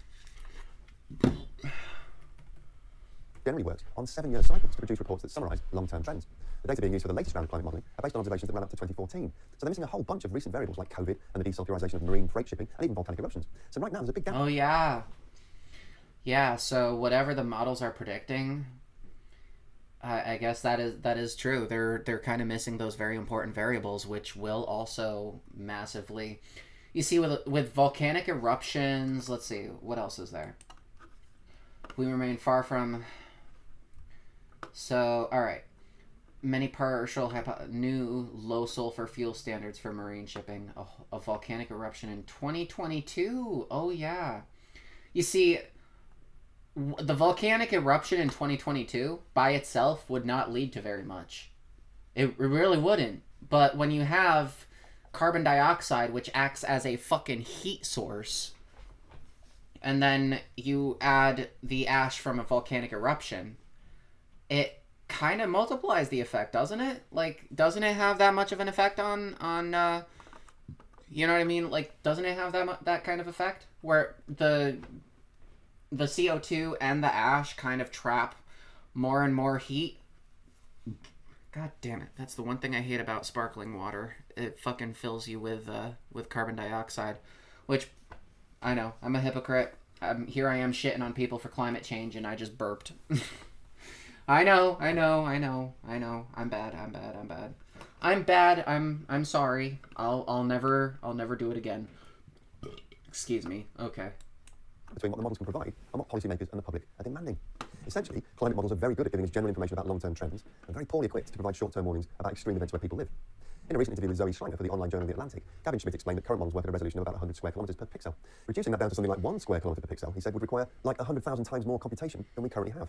Generally works on 7-year cycles to produce reports that summarise long-term trends. The data being used for the latest round of climate modelling are based on observations that ran up to 2014. So they're missing a whole bunch of recent variables like COVID and the desulfurization of marine freight shipping and even volcanic eruptions. So right now there's a big gap. Oh yeah. Yeah, so whatever the models are predicting, I guess that is true. They're kind of missing those very important variables, which will also massively... You see, with volcanic eruptions, let's see, what else is there? We remain far from... So, all right. Many partial new low sulfur fuel standards for marine shipping. A volcanic eruption in 2022. Oh, yeah. You see, The volcanic eruption in 2022 by itself would not lead to very much. It really wouldn't. But when you have carbon dioxide, which acts as a fucking heat source, and then you add the ash from a volcanic eruption, it kind of multiplies the effect, doesn't it? Like, doesn't it have that much of an effect on you know what I mean? Like, doesn't it have that kind of effect where the CO2 and the ash kind of trap more and more heat? God damn it. That's the one thing I hate about sparkling water. It fucking fills you with carbon dioxide, which I know, I'm a hypocrite. Here I am shitting on people for climate change and I just burped. I know. I'm bad. I'm sorry. I'll never do it again. Excuse me. Okay. Between what the models can provide and what policymakers and the public are demanding. Essentially, climate models are very good at giving us general information about long-term trends and very poorly equipped to provide short-term warnings about extreme events where people live. In a recent interview with Zoe Schreiner for the online journal The Atlantic, Gavin Schmidt explained that current models work at a resolution of about 100 square kilometres per pixel. Reducing that down to something like 1 square kilometre per pixel, he said, would require like 100,000 times more computation than we currently have.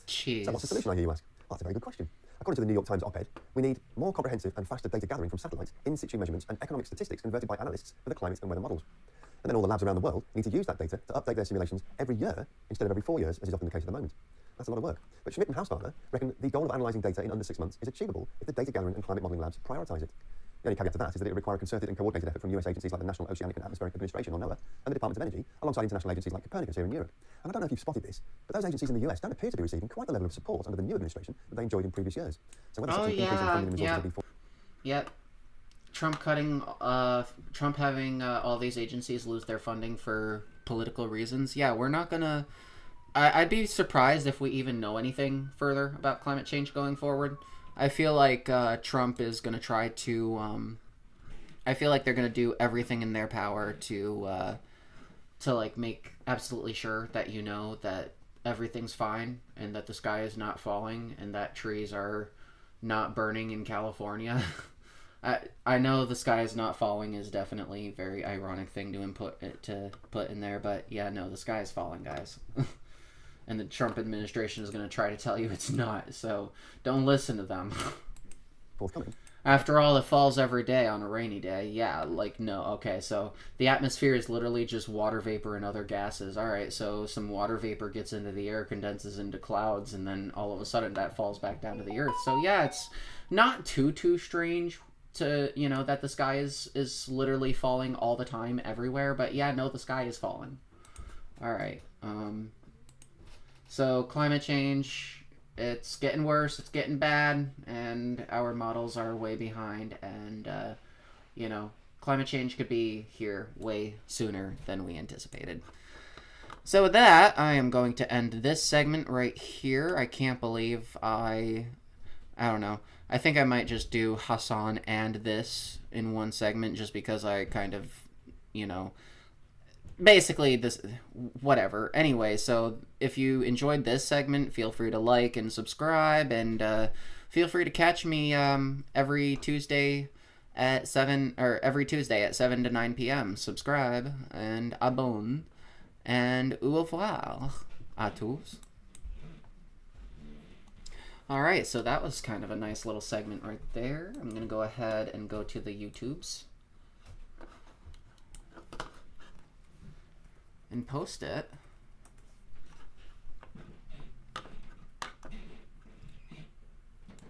Jeez. So what's the solution, I hear you ask? Well, that's a very good question. According to the New York Times op-ed, we need more comprehensive and faster data gathering from satellites, in-situ measurements and economic statistics converted by analysts for the climate and weather models. And then all the labs around the world need to use that data to update their simulations every year instead of every 4 years, as is often the case at the moment. That's a lot of work. But Schmidt and Hausfarber reckon the goal of analysing data in under 6 months is achievable if the data gathering and climate modelling labs prioritise it. The only caveat to that is that it would require a concerted and coordinated effort from US agencies like the National Oceanic and Atmospheric Administration, or NOAA, and the Department of Energy, alongside international agencies like Copernicus here in Europe. And I don't know if you've spotted this, but those agencies in the US don't appear to be receiving quite the level of support under the new administration that they enjoyed in previous years. So whether such an increase in funding and resources will be Yep. Trump having all these agencies lose their funding for political reasons. Yeah, we're not gonna... I'd be surprised if we even know anything further about climate change going forward. I feel like Trump is gonna try to... I feel like they're gonna do everything in their power to like make absolutely sure that you know that everything's fine and that the sky is not falling and that trees are not burning in California. I know the sky is not falling is definitely a very ironic thing to put in there, but yeah, no, the sky is falling, guys. And the Trump administration is going to try to tell you it's not, so don't listen to them. forthcoming. After all, it falls every day on a rainy day. Yeah, like, no, okay, so the atmosphere is literally just water vapor and other gases. Alright, so some water vapor gets into the air, condenses into clouds, and then all of a sudden that falls back down to the earth. So yeah, it's not too strange to, you know, that the sky is literally falling all the time everywhere, but yeah, no, the sky is falling. Alright, so climate change, it's getting worse, it's getting bad, and our models are way behind, and, you know, climate change could be here way sooner than we anticipated. So with that, I am going to end this segment right here. I can't believe I don't know. I think I might just do Hassan and this in one segment just because I kind of, you know... Basically, this, whatever. Anyway, so if you enjoyed this segment, feel free to like and subscribe, and feel free to catch me every Tuesday at 7 to 9 p.m. Subscribe and abonne, and au revoir à tous. Alright, so that was kind of a nice little segment right there. I'm going to go ahead and go to the YouTubes and post it.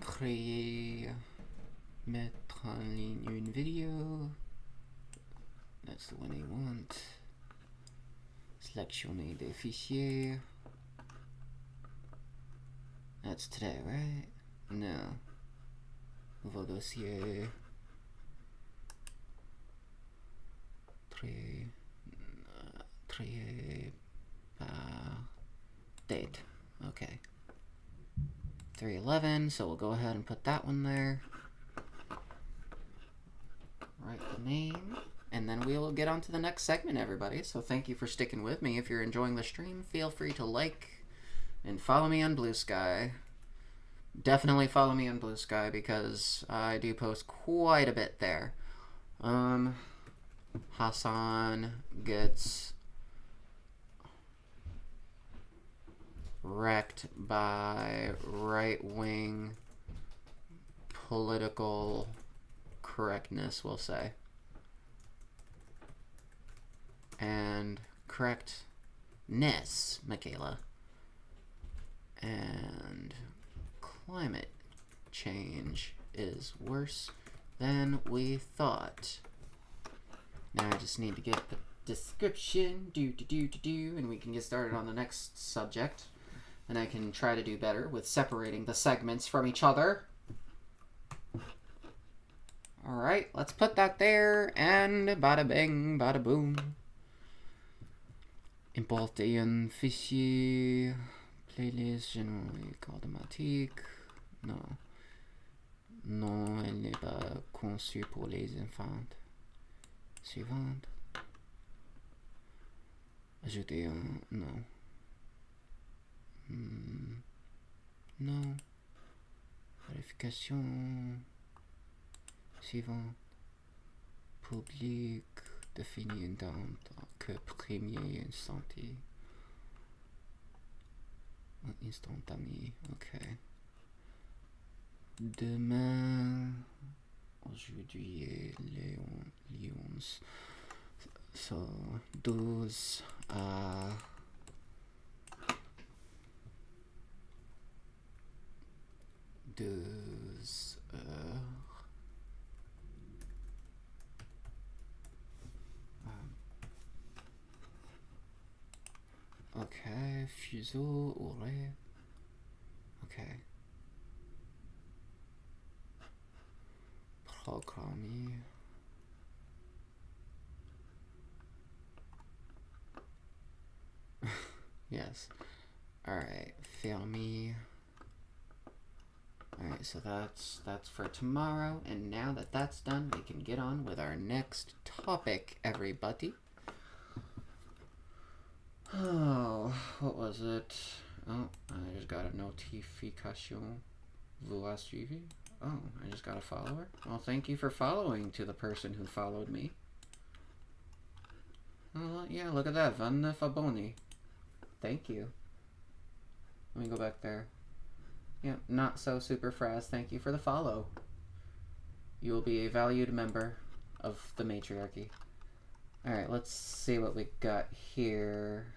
Créer, mettre en ligne une vidéo. That's the one I want. Sélectionner des fichiers. That's today, right? No. Nouveau dossier. Trier par date. Okay. 311, so we'll go ahead and put that one there. Write the name. And then we will get on to the next segment, everybody. So thank you for sticking with me. If you're enjoying the stream, feel free to like and follow me on Blue Sky. Definitely follow me on Blue Sky because I do post quite a bit there. Hassan gets wrecked by right-wing political correctness, we'll say. And correctness, Michaela. And climate change is worse than we thought. Now I just need to get the description, and we can get started on the next subject. And I can try to do better with separating the segments from each other. Alright, let's put that there, and bada bing, bada boom. Importer un fichier, playlist générale automatique. Non. Non, elle n'est pas conçue pour les enfants. Suivante. Ajouter un... Non. Non. Vérification. Suivante. Public. Définir dans que premier instantané. Instantané. Ok. Demain. Aujourd'hui, Lyons. So, 12 à... heures. Ok, fuseau, horaire. Ok. Programmer. Yes. Alright, Felony. Alright, so that's for tomorrow, and now that that's done, we can get on with our next topic, everybody. Oh, what was it? Oh, I just got a notification. Vous a suivi? Oh, I just got a follower? Well, thank you for following to the person who followed me. Oh, yeah, look at that. 29 abonnés. Thank you. Let me go back there. Yeah, not so super fast. Thank you for the follow. You will be a valued member of the matriarchy. Alright, let's see what we got here.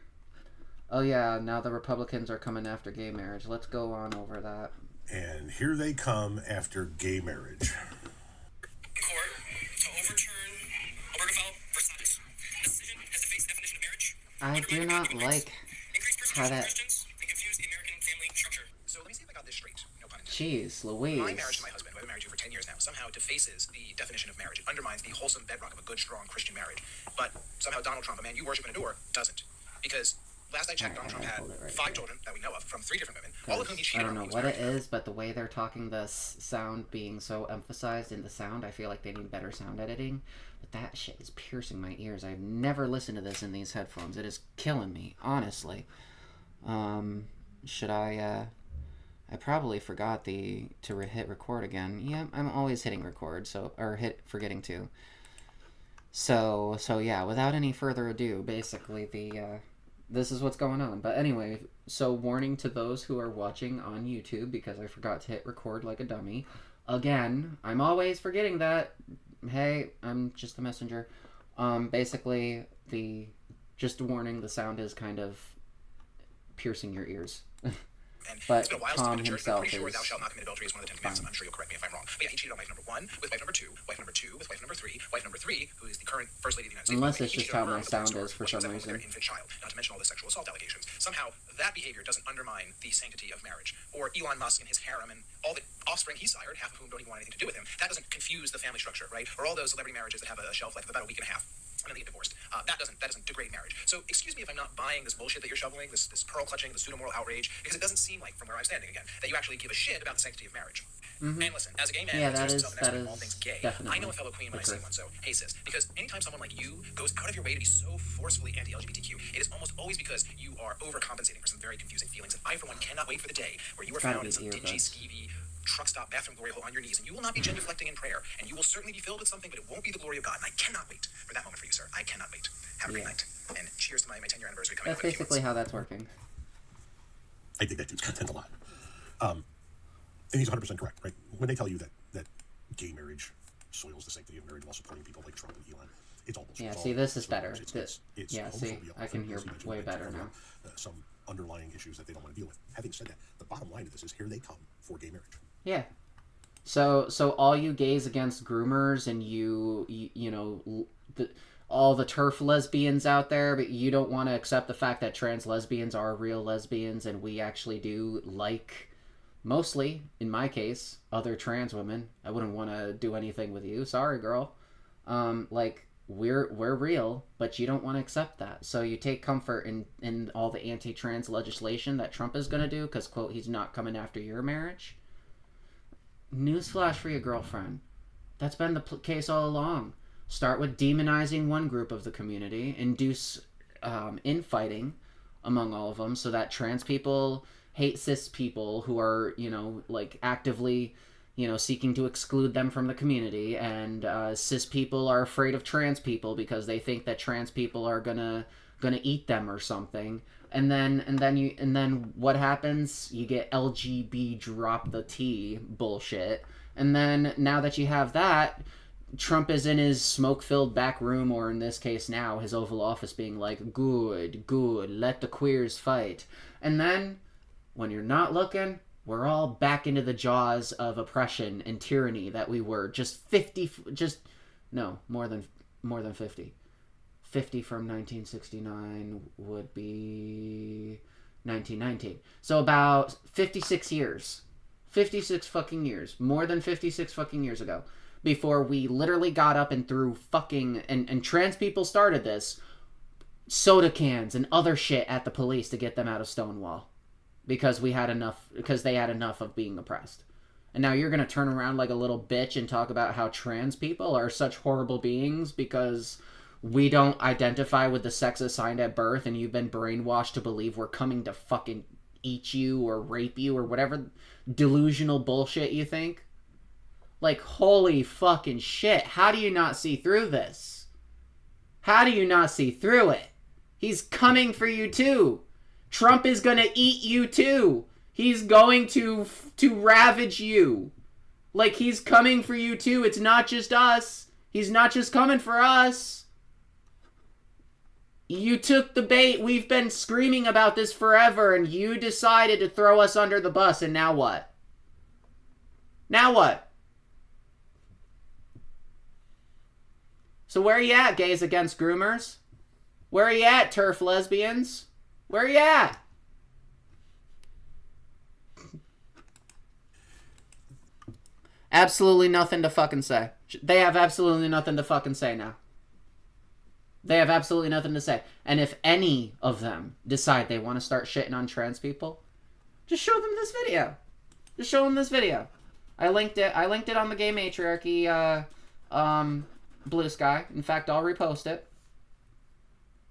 Oh yeah, now the Republicans are coming after gay marriage. Let's go on over that. And here they come after gay marriage. Court to overturn Obergefell versus decision has defaced the definition of marriage. I do not like how that... So let me see if I got this straight. No pun intended. Jeez, Louise. My marriage to my husband, who I've been married to for 10 years now, somehow defaces the definition of marriage. It undermines the wholesome bedrock of a good, strong Christian marriage. But somehow Donald Trump, a man you worship and adore, doesn't. Because last I checked, Donald Trump had 5 children that we know of from 3 different women, all of whom he cheated on. I don't know what it is, but the way they're talking, the sound being so emphasized in the sound, I feel like they need better sound editing. But that shit is piercing my ears. I've never listened to this in these headphones. It is killing me, honestly. Should I probably forgot to hit record again. Yeah, I'm always hitting record, forgetting to. So yeah, without any further ado, basically this is what's going on. But anyway, so warning to those who are watching on YouTube, because I forgot to hit record like a dummy. Again, I'm always forgetting that. Hey, I'm just the messenger. Basically, just a warning, the sound is kind of piercing your ears. But it's been a while Tom since I've been to church, but I'm pretty sure himself thou shalt not commit adultery is one of the 10 commandments. I'm sure you'll correct me if I'm wrong. But yeah, he cheated on wife number 1 with wife number 2, wife number 2 with wife number 3, wife number 3, who is the current First Lady of the United States. Unless it's just how my sound is for some reason. Their infant child, not to mention all the sexual assault allegations. Somehow, that behavior doesn't undermine the sanctity of marriage. Or Elon Musk and his harem and all the offspring he sired, half of whom don't even want anything to do with him. That doesn't confuse the family structure, right? Or all those celebrity marriages that have a shelf life of about a week and a half. And then they get divorced. That doesn't degrade marriage. So excuse me if I'm not buying this bullshit that you're shoveling, this pearl clutching, the pseudo-moral outrage, because it doesn't seem like, from where I'm standing again, that you actually give a shit about the sanctity of marriage. Mm-hmm. And listen, as a gay man, yeah, that is all things gay, I know a fellow queen when I see one, so hey sis, because anytime someone like you goes out of your way to be so forcefully anti-LGBTQ, it is almost always because you are overcompensating for some very confusing feelings, and I for one cannot wait for the day where you are found in some dingy, skeevy, truck stop bathroom glory hole on your knees, and you will not be genuflecting in prayer, and you will certainly be filled with something, but it won't be the glory of God, and I cannot wait for that moment for you, sir. I cannot wait. Have a great night, and cheers to my 10-year anniversary coming up. That's basically how that's working. I dig that dude's content a lot. And he's 100% correct, right? When they tell you that gay marriage soils the sanctity of marriage while supporting people like Trump and Elon, it's all bullshit. Yeah, It's see, all this is bullshit. better. It's Yeah, see, homophobia. I can hear As you mentioned, way right, better now. Some underlying issues that they don't want to deal with. Having said that, the bottom line of this is here they come for gay marriage. Yeah. So all you gays against groomers and you know, all the turf lesbians out there, but you don't want to accept the fact that trans lesbians are real lesbians and we actually do like, mostly, in my case, other trans women. I wouldn't want to do anything with you. Sorry, girl. Like, we're real, but you don't want to accept that. So you take comfort in all the anti-trans legislation that Trump is going to do because, quote, he's not coming after your marriage. Newsflash for your girlfriend. That's been the case all along. Start with demonizing one group of the community, induce infighting among all of them so that trans people hate cis people who are, you know, like actively, you know, seeking to exclude them from the community, and cis people are afraid of trans people because they think that trans people are gonna eat them or something. And then what happens? You get LGB drop the T bullshit. And then now that you have that, Trump is in his smoke-filled back room, or in this case now, his Oval Office, being like, good, let the queers fight. And then, when you're not looking, we're all back into the jaws of oppression and tyranny that we were more than 50. 50 from 1969 would be 1919. So about 56 years. 56 fucking years. More than 56 fucking years ago. Before we literally got up and threw fucking... And trans people started this. Soda cans and other shit at the police to get them out of Stonewall. Because they had enough of being oppressed. And now you're going to turn around like a little bitch and talk about how trans people are such horrible beings because we don't identify with the sex assigned at birth and you've been brainwashed to believe we're coming to fucking eat you or rape you or whatever delusional bullshit you think. Like, holy fucking shit. How do you not see through this? How do you not see through it? He's coming for you too. Trump is gonna eat you too. He's going to ravage you. Like, he's coming for you too. It's not just us. He's not just coming for us. You took the bait. We've been screaming about this forever, and you decided to throw us under the bus, and now what? Now what? So where are you at, gays against groomers? Where are you at, turf lesbians? Where are you at? Absolutely nothing to fucking say. They have absolutely nothing to fucking say now. They have absolutely nothing to say. And if any of them decide they want to start shitting on trans people, just show them this video. Just show them this video. I linked it on the Gay Matriarchy Blue Sky. In fact, I'll repost it.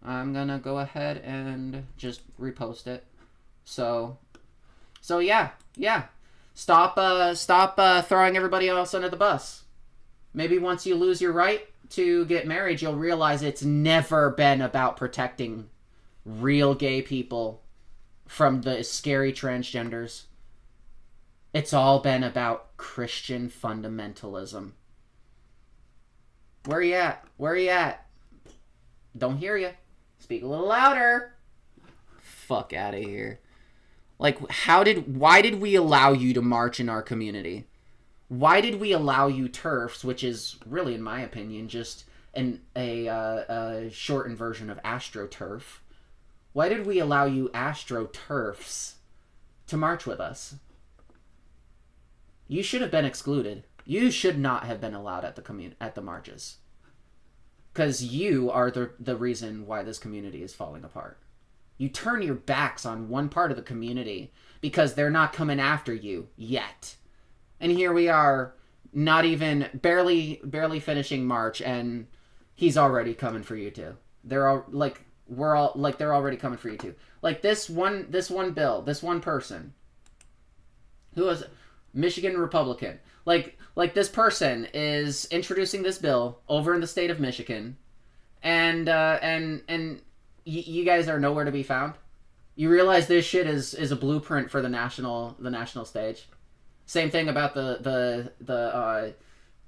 I'm gonna go ahead and just repost it. So yeah. Stop throwing everybody else under the bus. Maybe once you lose your right to get married, you'll realize it's never been about protecting real gay people from the scary transgenders. It's all been about Christian fundamentalism. Where are you at? Where are you at? Don't hear you. Speak a little louder. Fuck out of here. Like, why did we allow you to march in our community? Why did we allow you TERFs, which is really, in my opinion, just a shortened version of AstroTurf? Why did we allow you AstroTurfs to march with us? You should have been excluded. You should not have been allowed at the marches. Because you are the reason why this community is falling apart. You turn your backs on one part of the community because they're not coming after you yet. And here we are, not even barely finishing March, and he's already coming for you too. They're already coming for you too. Like this one bill, this one person, who was Michigan Republican. Like this person is introducing this bill over in the state of Michigan, and you guys are nowhere to be found. You realize this shit is a blueprint for the national stage. Same thing about the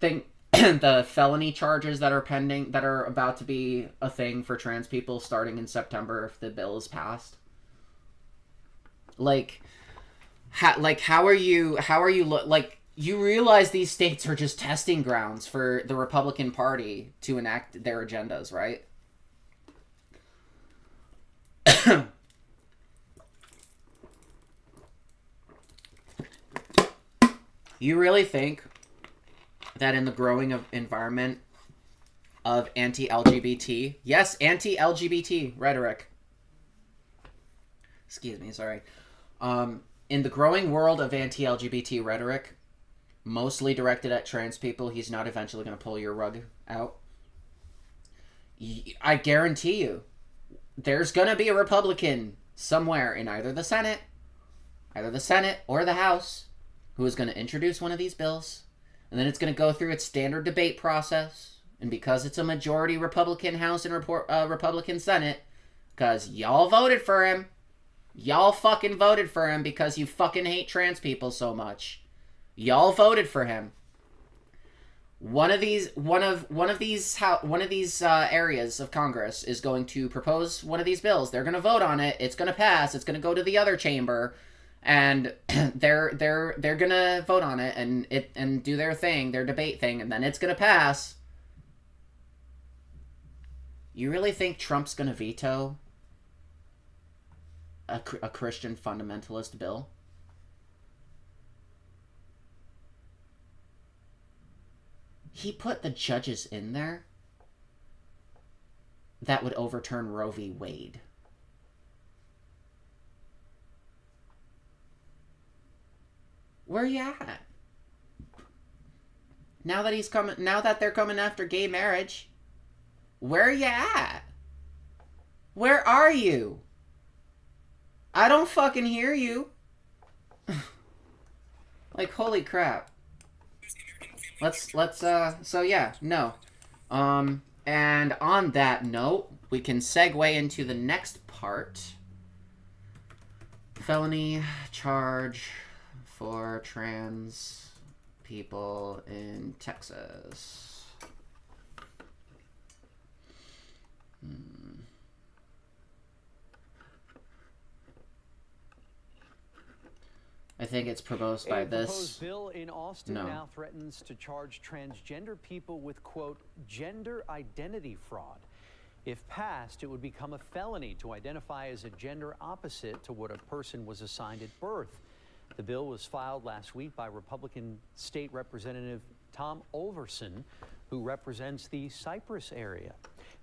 thing, the felony charges that are pending, that are about to be a thing for trans people starting in September if the bill is passed. Like, how are you like, you realize these states are just testing grounds for the Republican Party to enact their agendas, right? You really think that in the growing environment of anti-LGBT, yes, anti-LGBT rhetoric, excuse me, sorry, in the growing world of anti-LGBT rhetoric, mostly directed at trans people, he's not eventually going to pull your rug out? I guarantee you, there's going to be a Republican somewhere in either the Senate or the House who is going to introduce one of these bills, and then it's going to go through its standard debate process, and because it's a majority Republican House and Republican Senate, because y'all voted for him, y'all fucking voted for him because you fucking hate trans people so much. Y'all voted for him. One of these areas of Congress is going to propose one of these bills. They're going to vote on it. It's going to pass. It's going to go to the other chamber, and they're going to vote on it and do their thing, their debate thing, and then it's going to pass. You really think Trump's going to veto a Christian fundamentalist bill? He put the judges in there that would overturn Roe v. Wade. Where are you at? Now that they're coming after gay marriage, where are you at? Where are you? I don't fucking hear you. Like, holy crap. So yeah, no. And on that note, we can segue into the next part. Felony charge for trans people in Texas. I think it's proposed by this. A proposed bill in Austin now threatens to charge transgender people with, quote, gender identity fraud. If passed, it would become a felony to identify as a gender opposite to what a person was assigned at birth. The bill was filed last week by Republican State Representative Tom Olverson, who represents the Cypress area.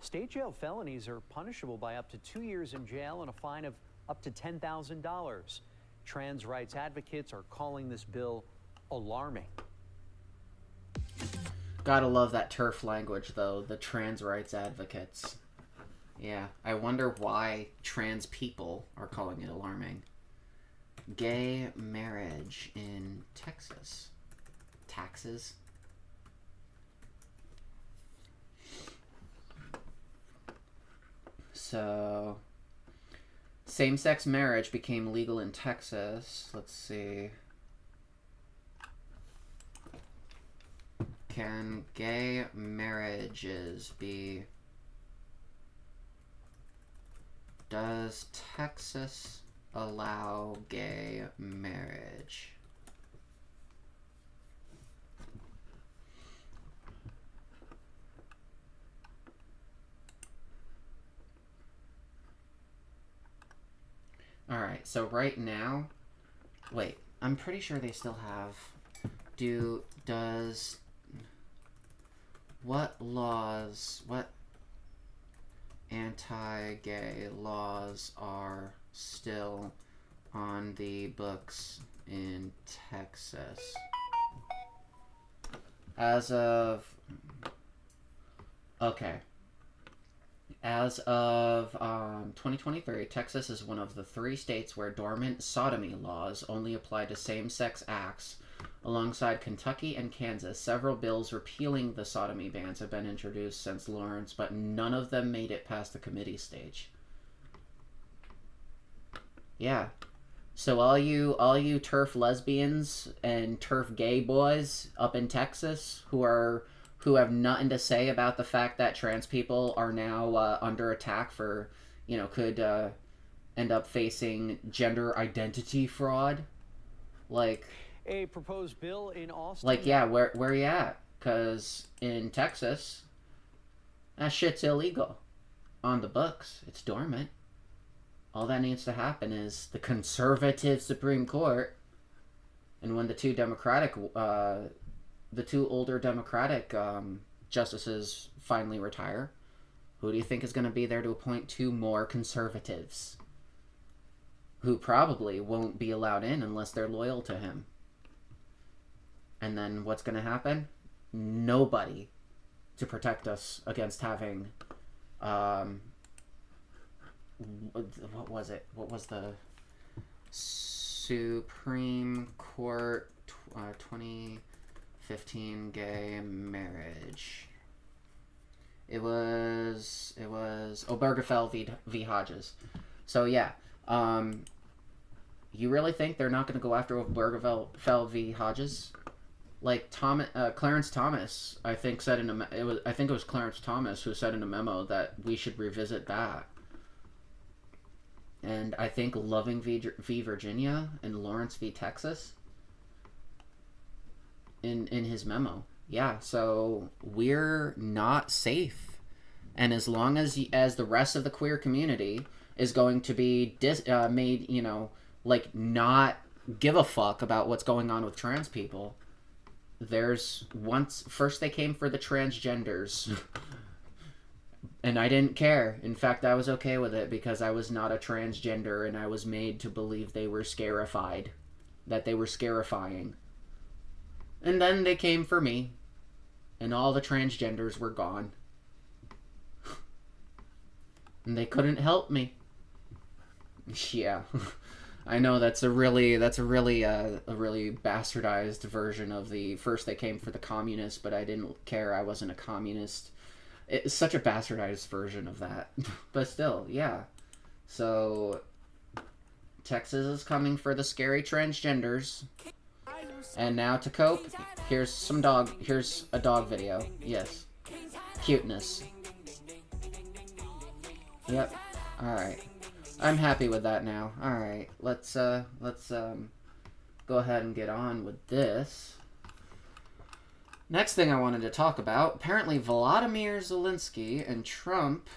State jail felonies are punishable by up to 2 years in jail and a fine of up to $10,000. Trans rights advocates are calling this bill alarming. Gotta love that turf language, though. The trans rights advocates. Yeah, I wonder why trans people are calling it alarming. Gay marriage in Texas. Taxes? So, same-sex marriage became legal in Texas. Let's see. Can gay marriages be... Does Texas allow gay marriage? Alright, so right now... Wait, I'm pretty sure they still have... What laws... What anti-gay laws are still on the books in Texas? As of... Okay. As of 2023, Texas is one of the 3 states where dormant sodomy laws only apply to same-sex acts. Alongside Kentucky and Kansas, several bills repealing the sodomy bans have been introduced since Lawrence, but none of them made it past the committee stage. Yeah. So all you turf lesbians and turf gay boys up in Texas who have nothing to say about the fact that trans people are now under attack for, could end up facing gender identity fraud, like a proposed bill in Austin. Like, yeah, where you at? Because in Texas, that shit's illegal on the books. It's dormant. All that needs to happen is the conservative Supreme Court, and when the two older Democratic justices finally retire, who do you think is going to be there to appoint 2 more conservatives who probably won't be allowed in unless they're loyal to him? And then what's going to happen? Nobody to protect us against having what was it? What was the Supreme Court 2015 gay marriage? It was Obergefell v. Hodges. So yeah, you really think they're not going to go after Obergefell v. Hodges? Like Clarence Thomas, I think said I think it was Clarence Thomas who said in a memo that we should revisit that. And I think Loving v. Virginia and Lawrence v. Texas in his memo. Yeah, so we're not safe. And as long as the rest of the queer community is going to be made, not give a fuck about what's going on with trans people, first they came for the transgenders. And I didn't care. In fact, I was okay with it because I was not a transgender and I was made to believe they were scarified. That they were scarifying. And then they came for me. And all the transgenders were gone. And they couldn't help me. Yeah. I know that's a really bastardized version of the first they came for the communists, but I didn't care. I wasn't a communist. It's such a bastardized version of that. But still, yeah. So, Texas is coming for the scary transgenders. And now to cope, here's a dog video. Yes. Cuteness. Yep. Alright. I'm happy with that now. Alright. Let's go ahead and get on with this. Next thing I wanted to talk about, apparently Volodymyr Zelenski and Trump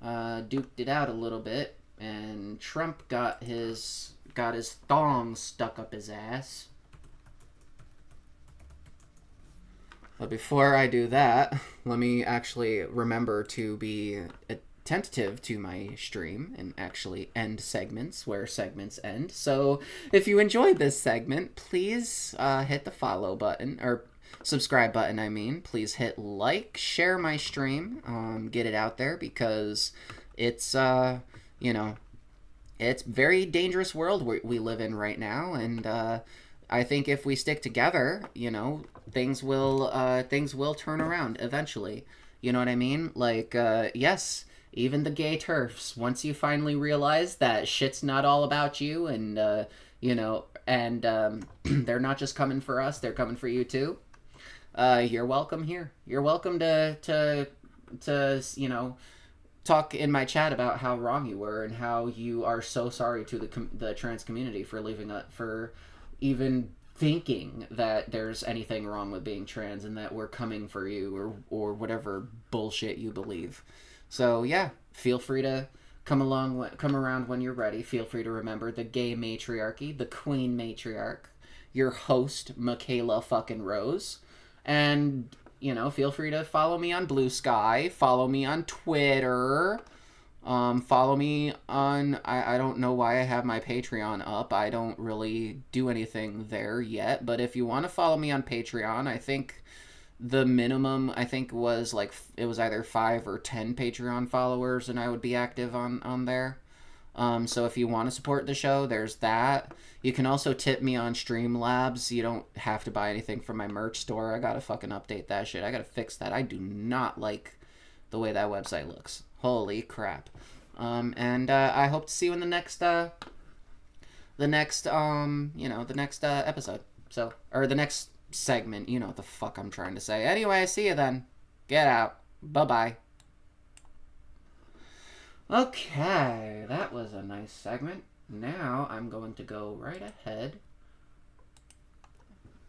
duked it out a little bit, and Trump got his thong stuck up his ass. But before I do that, let me actually remember to be attentive to my stream and actually end segments where segments end. So if you enjoyed this segment, please hit the follow button, or subscribe button, I mean. Please hit like, share my stream, get it out there, because it's, it's very dangerous world we live in right now, and I think if we stick together, things will turn around eventually. You know what I mean? Like, yes, even the gay turfs, once you finally realize that shit's not all about you, and, they're not just coming for us, they're coming for you too. You're welcome here. You're welcome to talk in my chat about how wrong you were and how you are so sorry to the trans community for for even thinking that there's anything wrong with being trans and that we're coming for you or whatever bullshit you believe. So yeah, feel free to come around when you're ready. Feel free to remember the gay matriarchy, the queen matriarch, your host, Michaela fucking Rose. And, feel free to follow me on Blue Sky, follow me on Twitter, follow me on, I don't know why I have my Patreon up, I don't really do anything there yet, but if you want to follow me on Patreon, I think the minimum, was it was either 5 or 10 Patreon followers, and I would be active on there. So if you want to support the show, there's that. You can also tip me on Streamlabs. You don't have to buy anything from my merch store. I gotta fucking update that shit. I gotta fix that. I do not like the way that website looks. Holy crap. And I hope to see you in the next the next episode. So, or the next segment. You know what the fuck I'm trying to say. Anyway, see you then. Get out. Bye-bye. Okay, that was a nice segment. Now I'm going to go right ahead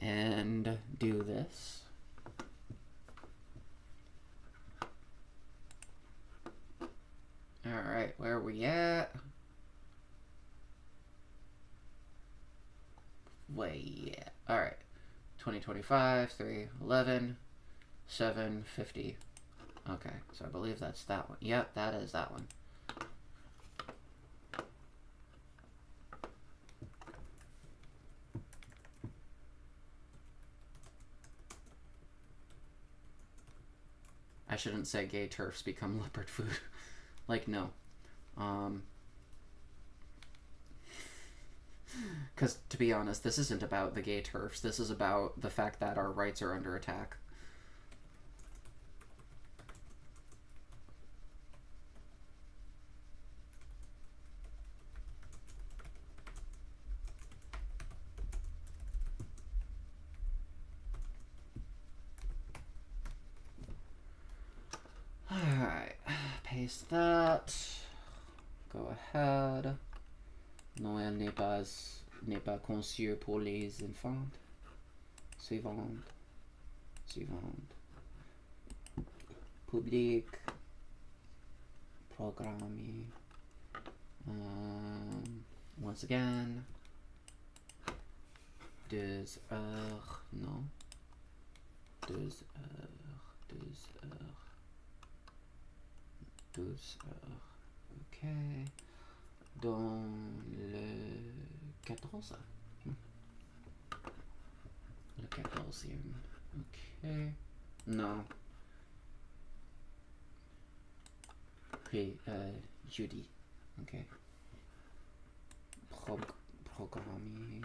and do this. Alright, where are we at? Way, yeah. Alright. 2025, 311, 750. Okay, so I believe that's that one. Yep, that is that one. I shouldn't say gay turfs become leopard food. Like, no. Because, to be honest, this isn't about the gay turfs. This is about the fact that our rights are under attack. Alright, paste that. Go ahead. Noël n'est pas conçu pour les enfants. Suivante. Public. Programme. Once again. 2 heures. Non. 2 heures. 12 heures. Ok. Dans le 14. Le 14e. Ok. Non. Puis, jeudi. Ok. Programmer.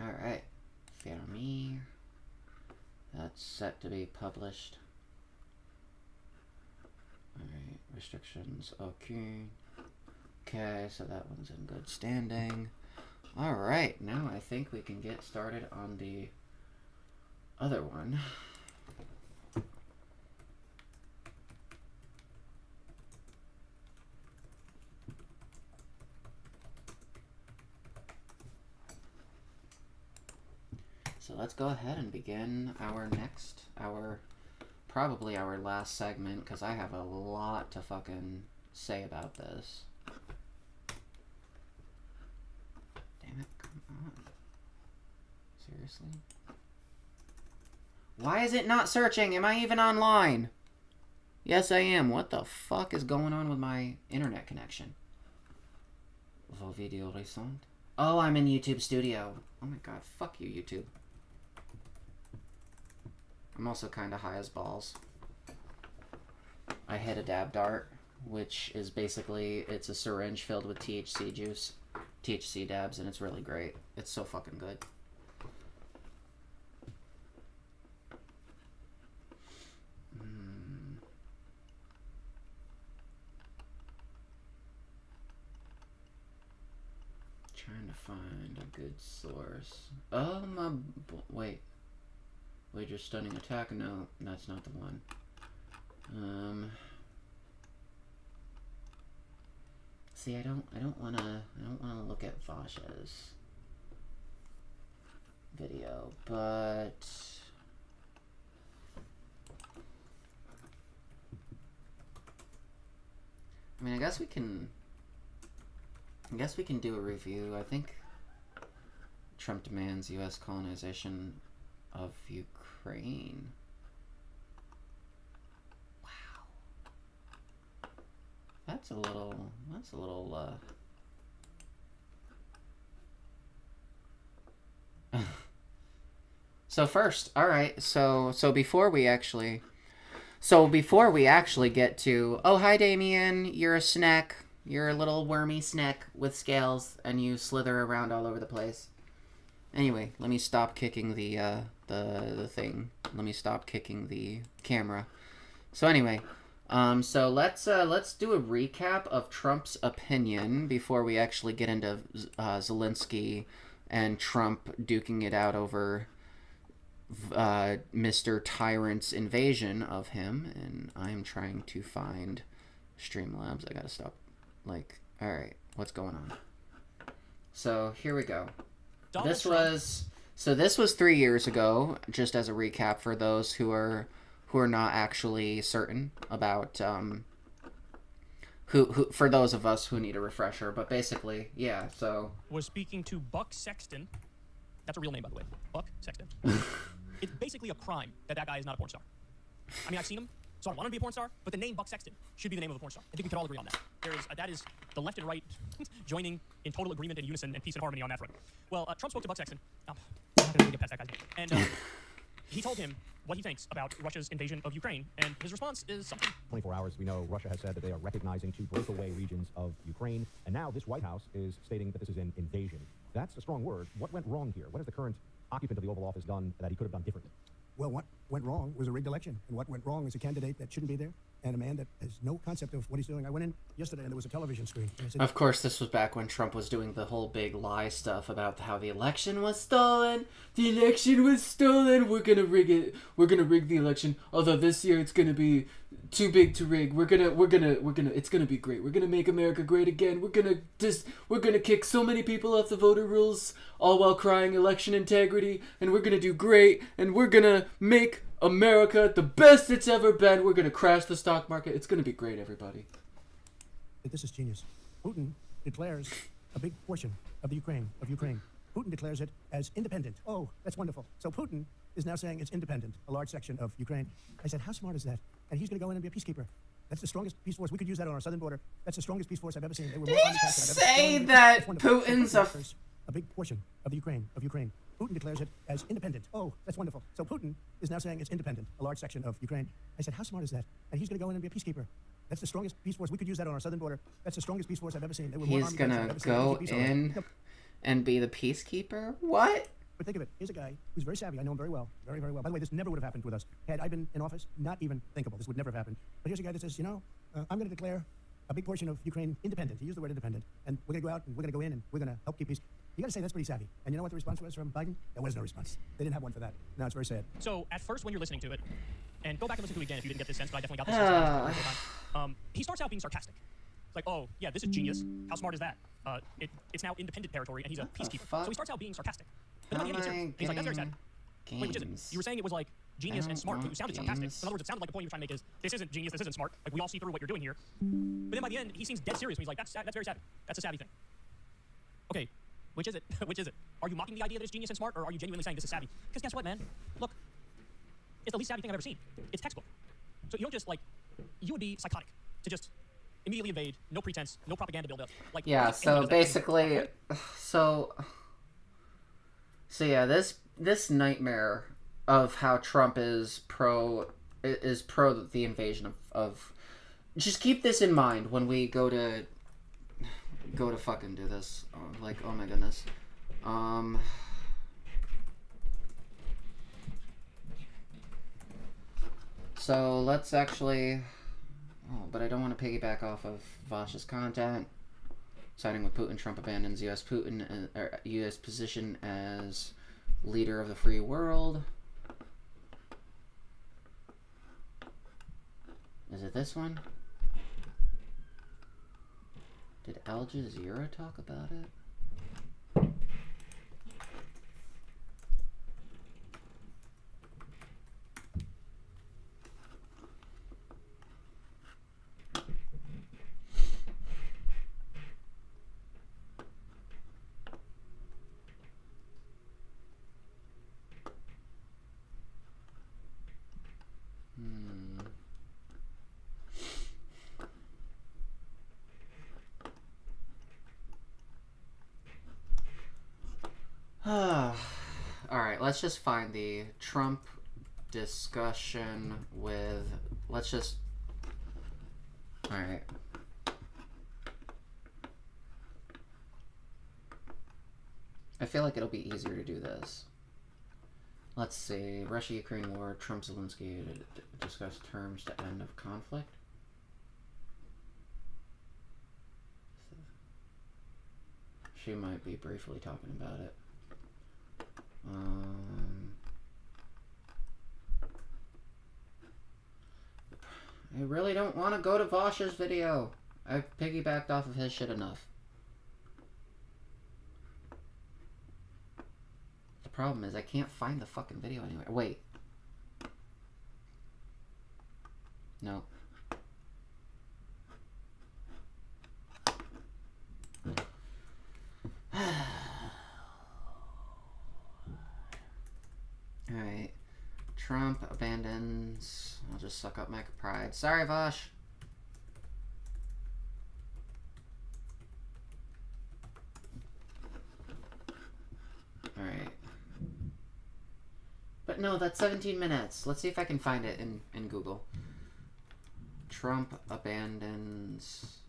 Alright, Felony. That's set to be published. Alright, restrictions, okay. Okay, so that one's in good standing. Alright, now I think we can get started on the other one. So let's go ahead and begin our probably our last segment, because I have a lot to fucking say about this. Damn it, come on. Seriously? Why is it not searching? Am I even online? Yes, I am. What the fuck is going on with my internet connection? Vos vidéos récentes? Oh, I'm in YouTube Studio. Oh my god, fuck you, YouTube. I'm also kind of high as balls. I hit a dab dart, which is basically, it's a syringe filled with THC juice, THC dabs, and it's really great. It's so fucking good. Trying to find a good source. Oh my, wait. Wager stunning attack? No, that's not the one. See, I don't wanna look at Vash's video, but I mean, I guess we can do a review. I think Trump demands U.S. colonization of Ukraine. Wow. That's a little So first, all right. So before we actually get to, oh, hi Damien, you're a snack. You're a little wormy snack with scales and you slither around all over the place. Anyway, let me stop kicking the thing. Let me stop kicking the camera. So anyway, so let's do a recap of Trump's opinion before we actually get into Zelensky and Trump duking it out over Mr. Tyrant's invasion of him. And I'm trying to find Streamlabs. I gotta stop. Like, all right, what's going on? So here we go. This was 3 years ago. Just as a recap for those who are not actually certain about who for those of us who need a refresher. But basically, yeah. So was speaking to Buck Sexton. That's a real name, by the way. Buck Sexton. It's basically a crime that guy is not a porn star. I mean, I've seen him, so I don't want him to be a porn star. But the name Buck Sexton should be the name of a porn star. I think we can all agree on that. That is the left and right joining in total agreement and unison and peace and harmony on that front. Well, Trump spoke to Buck Sexton. I'm not going to get past that guy's name. And he told him what he thinks about Russia's invasion of Ukraine, and his response is something. 24 hours, we know Russia has said that they are recognizing two breakaway regions of Ukraine, and now this White House is stating that this is an invasion. That's a strong word. What went wrong here? What has the current occupant of the Oval Office done that he could have done differently? Well, what went wrong was a rigged election, and what went wrong is a candidate that shouldn't be there, and a man that has no concept of what he's doing. I went in yesterday, and there was a television screen. Of course, this was back when Trump was doing the whole big lie stuff about how the election was stolen. The election was stolen. We're gonna rig it. We're gonna rig the election. Although this year it's gonna be too big to rig. We're gonna. It's gonna be great. We're gonna make America great again. We're gonna kick so many people off the voter rolls, all while crying election integrity. And we're gonna do great. And we're gonna make America the best it's ever been. We're gonna crash the stock market. It's gonna be great, everybody. This is genius. Putin declares a big portion of the Ukraine. Putin declares it as independent. Oh, that's wonderful. So Putin is now saying it's independent, a large section of Ukraine. I said, how smart is that? And he's going to go in and be a peacekeeper. That's the strongest peace force. We could use that on our southern border. That's the strongest peace force I've ever seen. They were Did he just say that Putin's a big portion of the Ukraine. Putin declares it as independent. Oh, that's wonderful. So Putin is now saying it's independent, a large section of Ukraine. I said, how smart is that? And he's going to go in and be a peacekeeper. That's the strongest peace force. We could use that on our southern border. That's the strongest peace force I've ever seen. They were more He's gonna go in and be the peacekeeper? What? But think of it. Here's a guy who's very savvy. I know him very well. Very, very well. By the way, this never would have happened with us. Had I been in office, not even thinkable. This would never have happened. But here's a guy that says, I'm going to declare a big portion of Ukraine independent. He used the word independent. And we're going to go out and we're going to go in and we're going to help keep peace. You got to say that's pretty savvy. And you know what the response was from Biden? There was no response. They didn't have one for that. Now it's very sad. So at first, when you're listening to it, and go back and listen to it again if you didn't get this sense, but I definitely got this sense. He starts out being sarcastic. It's like, oh, yeah, this is genius. How smart is that? It's now independent territory, and he's a peacekeeper. So he starts out being sarcastic. But then he gets serious. And he's like, that's very sad. Wait, which is it? You were saying it was like genius and smart, but you sounded sarcastic. In other words, it sounded like the point you were trying to make is, this isn't genius, this isn't smart. Like, we all see through what you're doing here. But then by the end, he seems dead serious. He's like, that's very savvy. That's a savvy thing. Okay, which is it? Which is it? Are you mocking the idea that it's genius and smart, or are you genuinely saying this is savvy? Because guess what, man? Look, it's the least savvy thing I've ever seen. It's textbook. So you don't just, you would be psychotic to just immediately invade, no pretense, no propaganda build-up. Like, yeah, so basically, so yeah, this nightmare of how Trump is pro the invasion of just keep this in mind when we go to fucking do this. Oh my goodness. So let's actually... Oh, but I don't want to piggyback off of Vosh's content. Siding with Putin, Trump abandons U.S. position as leader of the free world. Is it this one? Did Al Jazeera talk about it? Alright, let's just find the Trump discussion with... Let's just... Alright. I feel like it'll be easier to do this. Let's see. Russia-Ukraine war. Trump Zelenski to discuss terms to end of conflict. She might be briefly talking about it. I really don't want to go to Vosh's video. I've piggybacked off of his shit enough. The problem is I can't find the fucking video anywhere. Wait. No. Alright. Trump abandons... I'll just suck up my pride. Sorry, Vosh. Alright. But no, that's 17 minutes. Let's see if I can find it in Google. Trump abandons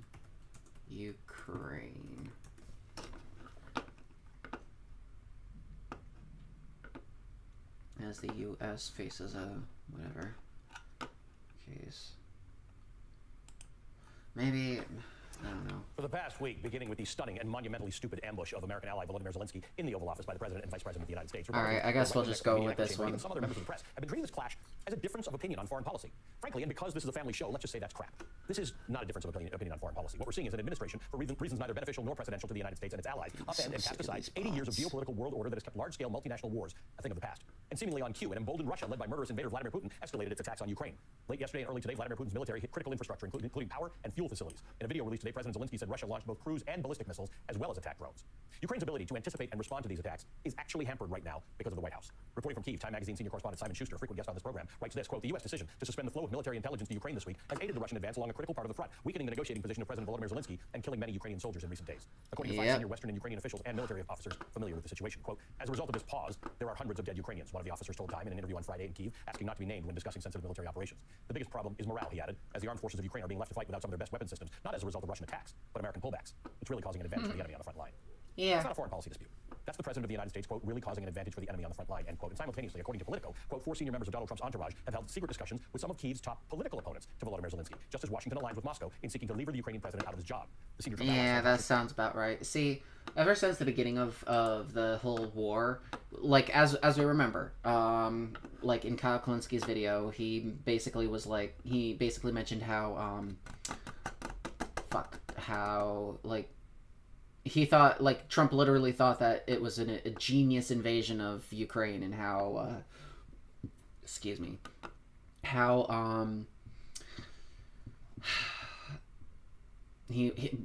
Ukraine. As the U.S. faces a whatever case. Maybe, I don't know. For the past week, beginning with the stunning and monumentally stupid ambush of American ally Volodymyr Zelensky in the Oval Office by the President and Vice President of the United States. All right, I guess we'll just go with this one. Some other members of the press have been treating this clash as a difference of opinion on foreign policy. Frankly, and because this is a family show, let's just say that's crap. This is not a difference of opinion on foreign policy. What we're seeing is an administration, for reasons neither beneficial nor precedential to the United States and its allies, upend and cast aside 80 years of geopolitical world order that has kept large-scale multinational wars a thing of the past. And seemingly on cue, an emboldened Russia, led by murderous invader Vladimir Putin, escalated its attacks on Ukraine. Late yesterday and early today, Vladimir Putin's military hit critical infrastructure, including power and fuel facilities. In a video released today, President Zelensky said Russia launched both cruise and ballistic missiles, as well as attack drones. Ukraine's ability to anticipate and respond to these attacks is actually hampered right now because of the White House. Reporting from Kyiv, Time Magazine senior correspondent Simon Schuster, a frequent guest on this program, writes this, quote, the U.S. decision to suspend the flow of military intelligence to Ukraine this week has aided the Russian advance along a critical part of the front, weakening the negotiating position of President Volodymyr Zelensky and killing many Ukrainian soldiers in recent days. According to 5 senior Western and Ukrainian officials and military officers familiar with the situation, quote, as a result of this pause, there are hundreds of dead Ukrainians, one of the officers told Time in an interview on Friday in Kyiv, asking not to be named when discussing sensitive military operations. The biggest problem is morale, he added, as the armed forces of Ukraine are being left to fight without some of their best weapon systems, not as a result of Russian attacks, but American pullbacks. It's really causing an advantage for the enemy on the front line. Yeah. It's not a foreign policy dispute. That's the President of the United States, quote, really causing an advantage for the enemy on the front line, end quote. And simultaneously, according to Politico, quote, 4 senior members of Donald Trump's entourage have held secret discussions with some of Kyiv's top political opponents to Volodymyr Zelensky, just as Washington aligns with Moscow in seeking to lever the Ukrainian president out of his job. The senior Trump that sounds about right. See, ever since the beginning of the whole war, like, as we remember, like in Kyle Kalinski's video, he basically mentioned how, like, he thought, like, Trump literally thought that it was a genius invasion of Ukraine, and how,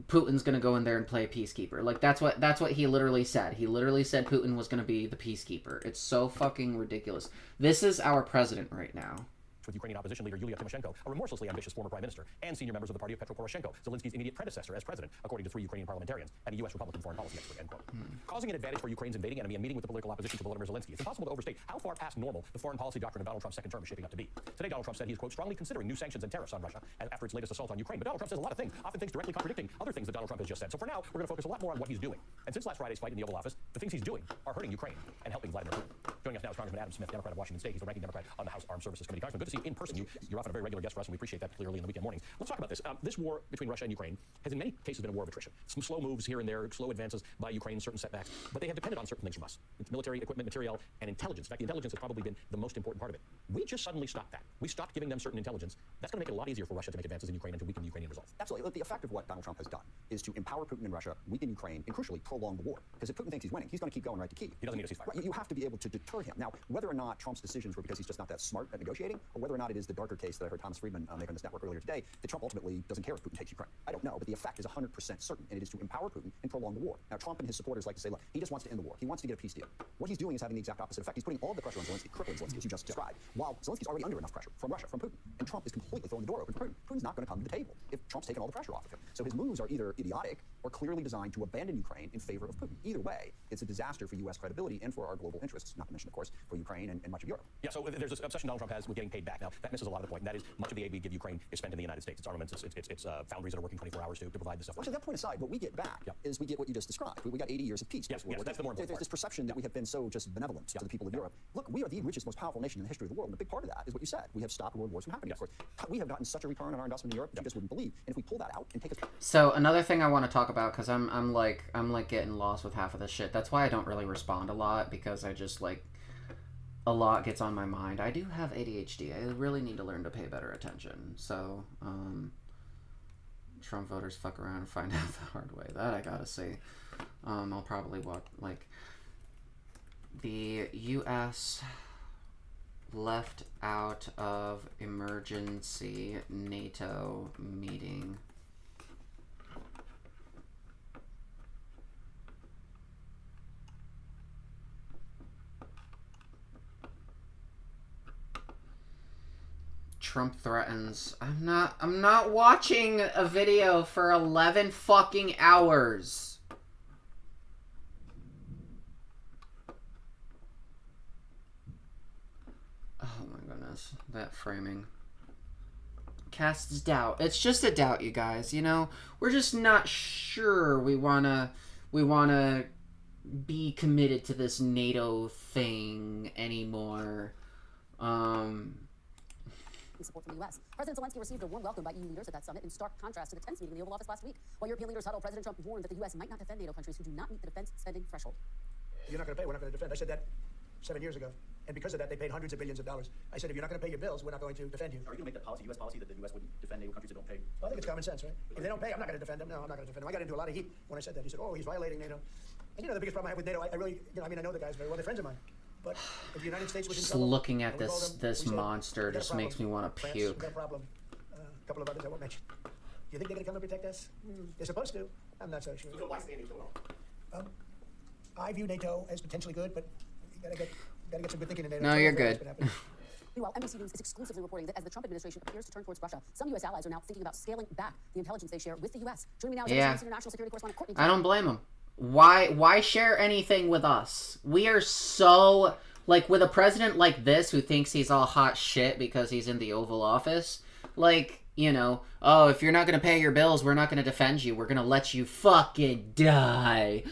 Putin's gonna go in there and play a peacekeeper. Like, that's what he literally said. He literally said Putin was gonna be the peacekeeper. It's so fucking ridiculous. This is our president right now. With Ukrainian opposition leader Yulia Tymoshenko, a remorselessly ambitious former prime minister, and senior members of the party of Petro Poroshenko, Zelensky's immediate predecessor as president, according to 3 Ukrainian parliamentarians and a U.S. Republican foreign policy expert, end quote. Causing an advantage for Ukraine's invading enemy and meeting with the political opposition to Volodymyr Zelensky, it's impossible to overstate how far past normal the foreign policy doctrine of Donald Trump's second term is shaping up to be. Today, Donald Trump said he is, quote, strongly considering new sanctions and tariffs on Russia after its latest assault on Ukraine. But Donald Trump says a lot of things, often things directly contradicting other things that Donald Trump has just said. So for now, we're going to focus a lot more on what he's doing. And since last Friday's fight in the Oval Office, the things he's doing are hurting Ukraine and helping Vladimir Putin. Joining us now is Congressman Adam Smith, Democrat of Washington State. He's the ranking Democrat on the House Armed Services Committee. Congressman, good to see you in person. You're often a very regular guest for us, and we appreciate that, particularly in the weekend mornings. Let's talk about this. This war between Russia and Ukraine has in many cases been a war of attrition. Some slow moves here and there, slow advances by Ukraine, certain setbacks, but they have depended on certain things from us. It's military equipment, material, and intelligence. In fact, the intelligence has probably been the most important part of it. We just suddenly stopped that. We stopped giving them certain intelligence. That's going to make it a lot easier for Russia to make advances in Ukraine and to weaken the Ukrainian resolve. Absolutely. Look, the effect of what Donald Trump has done is to empower Putin and Russia, weaken Ukraine, and crucially prolong the war. Because if Putin thinks he's winning, he's going to keep going right to Kyiv. He doesn't need a ceasefire. Right, you have to be able to deter him. Now, whether or not Trump's decisions were because he's just not that smart at negotiating, or whether or not it is the darker case that I heard Thomas Friedman make on this network earlier today, that Trump ultimately doesn't care if Putin takes Ukraine. I don't know, but the effect is 100% certain, and it is to empower Putin and prolong the war. Now, Trump and his supporters like to say, look, he just wants to end the war. He wants to get a peace deal. What he's doing is having the exact opposite effect. He's putting all of the pressure on Zelensky, crippling Zelensky, as you just described, while Zelensky's already under enough pressure from Russia, from Putin. And Trump is completely throwing the door open for Putin. Putin's not going to come to the table if Trump's taken all the pressure off of him. So his moves are either idiotic or clearly designed to abandon Ukraine in favor of Putin. Either way, it's a disaster for U.S. credibility and for our global interests, not to mention, of course, for Ukraine and much of Europe. Yeah, so there's this obsession Donald Trump has with getting paid back. back. Now, that misses a lot of the point, and that is much of the aid we give Ukraine is spent in the United States. It's armaments, it's foundries that are working 24 hours to provide the stuff. Well, actually, that point aside, what we get back is we get what you just described. We got 80 years of peace. Yes, that's the more important There's part. this perception that we have been so just benevolent to the people of Europe. Look, we are the richest, most powerful nation in the history of the world, and a big part of that is what you said. We have stopped world wars from happening, of course. We have gotten such a return on our investment in Europe that you just wouldn't believe. And if we pull that out and take us... So another thing I want to talk about, because I'm like getting lost with half of this shit. That's why I don't really respond a lot, because I just like a lot gets on my mind. I do have ADHD. I really need to learn to pay better attention. So Trump voters fuck around and find out the hard way. That I gotta see. I'll probably walk like the U.S. left out of emergency NATO meeting. Trump threatens. I'm not watching a video for 11 fucking hours. Oh my goodness, that framing casts doubt. It's just a doubt, you guys, you know? We're just not sure we wanna be committed to this NATO thing anymore. Support from the U.S. President Zelensky received a warm welcome by EU leaders at that summit in stark contrast to the tense meeting in the Oval Office last week. While European leaders huddled, President Trump warned that the U.S. might not defend NATO countries who do not meet the defense spending threshold. You're not going to pay, we're not going to defend. I said that 7 years ago. And because of that, they paid hundreds of billions of dollars. I said, if you're not going to pay your bills, we're not going to defend you. Are you going to make that policy, U.S. policy, that the U.S. wouldn't defend NATO countries that don't pay? Well, I think it's common sense, right? If they don't pay, I'm not going to defend them. No, I'm not going to defend them. I got into a lot of heat when I said that. He said, oh, he's violating NATO. And you know, the biggest problem I have with NATO, I really, you know, I mean, I know the guys very well. They're friends of mine. But if the United States was in Just trouble, looking at and we called this them, this we said, monster "We got a just makes me problem. want to France, puke. we got a problem. A couple of others I won't mention. Do you think they're going to come and protect us? They're supposed to. I'm not so sure. So why stay in NATO? I view NATO as potentially good, but you gotta get some good thinking in NATO. No, you're good. Meanwhile, NBC News is exclusively reporting that as the Trump administration appears to turn towards Russia, some U.S. allies are now thinking about scaling back the intelligence they share with the U.S. Joining me now is NBC's international security correspondent Courtney. I don't blame them. Why share anything with us? We are so, like, with a president like this who thinks he's all hot shit because he's in the Oval Office, like, you know, oh, if you're not going to pay your bills, we're not going to defend you. We're going to let you fucking die.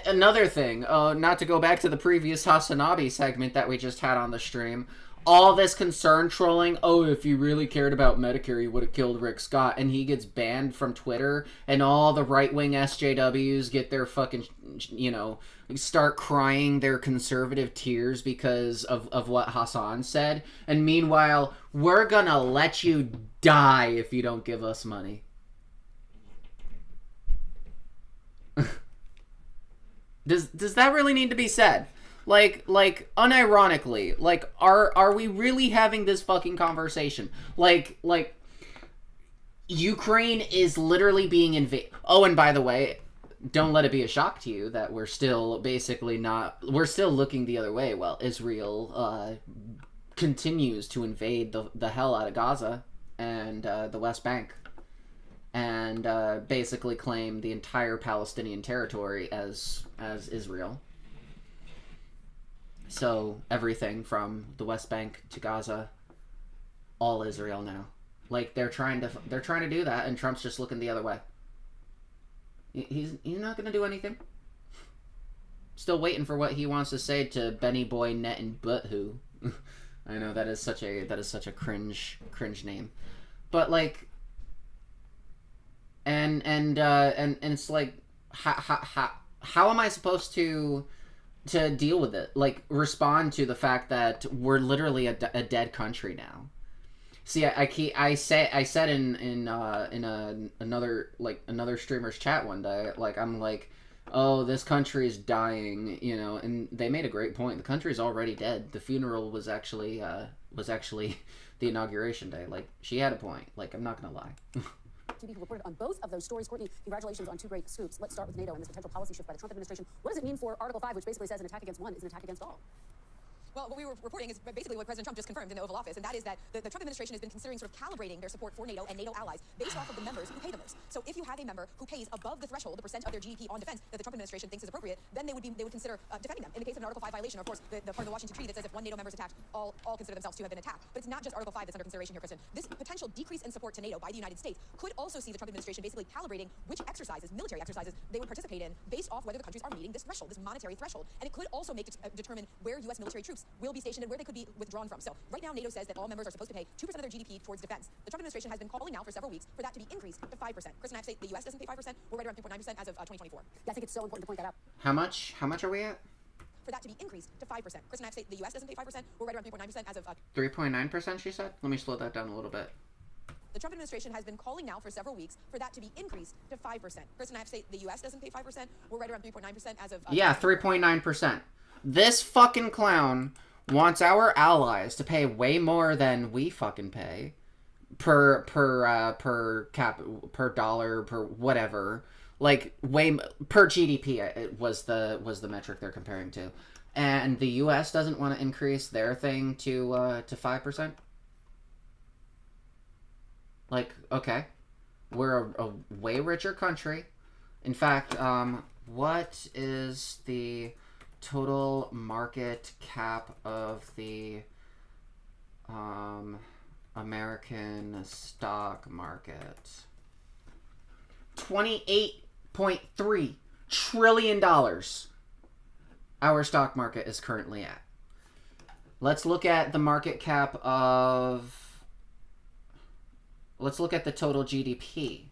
Another thing, not to go back to the previous Hasanabi segment that we just had on the stream, all this concern trolling, oh, if you really cared about Medicare, you would have killed Rick Scott, and he gets banned from Twitter, and all the right-wing SJWs get their fucking, you know, start crying their conservative tears because of what Hassan said, and meanwhile, we're gonna let you die if you don't give us money. Does that really need to be said? Like, unironically, like, are we really having this fucking conversation? Like, Ukraine is literally being invaded. Oh, and by the way, don't let it be a shock to you that we're still basically not, we're still looking the other way while Israel, continues to invade the hell out of Gaza and, the West Bank. And, basically claim the entire Palestinian territory as Israel. So everything from the West Bank to Gaza, all Israel now. Like they're trying to do that, and Trump's just looking the other way. He's not gonna do anything. Still waiting for what he wants to say to Benny Boy Net and Butthoo. I know that is such a cringe name, but like, and it's like how am I supposed to deal with it, like respond to the fact that we're literally a dead country now? See, I said in another streamer's chat one day, like I'm like, oh, this country is dying, you know, and they made a great point. The country's already dead. The funeral was actually the inauguration day. Like she had a point. Like I'm not gonna lie. TV who reported on both of those stories. Courtney, congratulations on two great scoops. Let's start with NATO and this potential policy shift by the Trump administration. What does it mean for Article 5, which basically says an attack against one is an attack against all? Well, what we were reporting is basically what President Trump just confirmed in the Oval Office, and that is that the Trump administration has been considering sort of calibrating their support for NATO and NATO allies based off of the members who pay the most. So if you have a member who pays above the threshold, the percent of their GDP on defense that the Trump administration thinks is appropriate, then they would consider defending them. In the case of an Article 5 violation, of course, the part of the Washington Treaty that says if one NATO member is attacked, all consider themselves to have been attacked. But it's not just Article 5 that's under consideration here, Kristen. This potential decrease in support to NATO by the United States could also see the Trump administration basically calibrating which exercises, military exercises, they would participate in based off whether the countries are meeting this threshold, this monetary threshold. And it could also make determine where U.S. military troops will be stationed and where they could be withdrawn from. So right now, NATO says that all members are supposed to pay 2% of their GDP towards defense. The Trump administration has been calling now for several weeks for that to be increased to 5%. Kristen, I have to say the U.S. doesn't pay 5%. We're right around 3.9% as of 2024. Yeah, I think it's so important to point that out. How much? How much are we at? For that to be increased to 5%. Kristen, I have to say the U.S. doesn't pay 5%. We're right around 3.9% as of 3.9%, she said? Let me slow that down a little bit. The Trump administration has been calling now for several weeks for that to be increased to 5%. Kristen, I have to say the U.S. doesn't pay 5%. We're right around 3.9% as of... Yeah, 3.9%. This fucking clown wants our allies to pay way more than we fucking pay per dollar, per whatever. Like, way... Per GDP it was the metric they're comparing to. And the U.S. doesn't want to increase their thing to 5%? Like, okay, we're a way richer country. In fact, what is the total market cap of the American stock market? $28.3 trillion our stock market is currently at. Let's look at the market cap of... Let's look at the total GDP.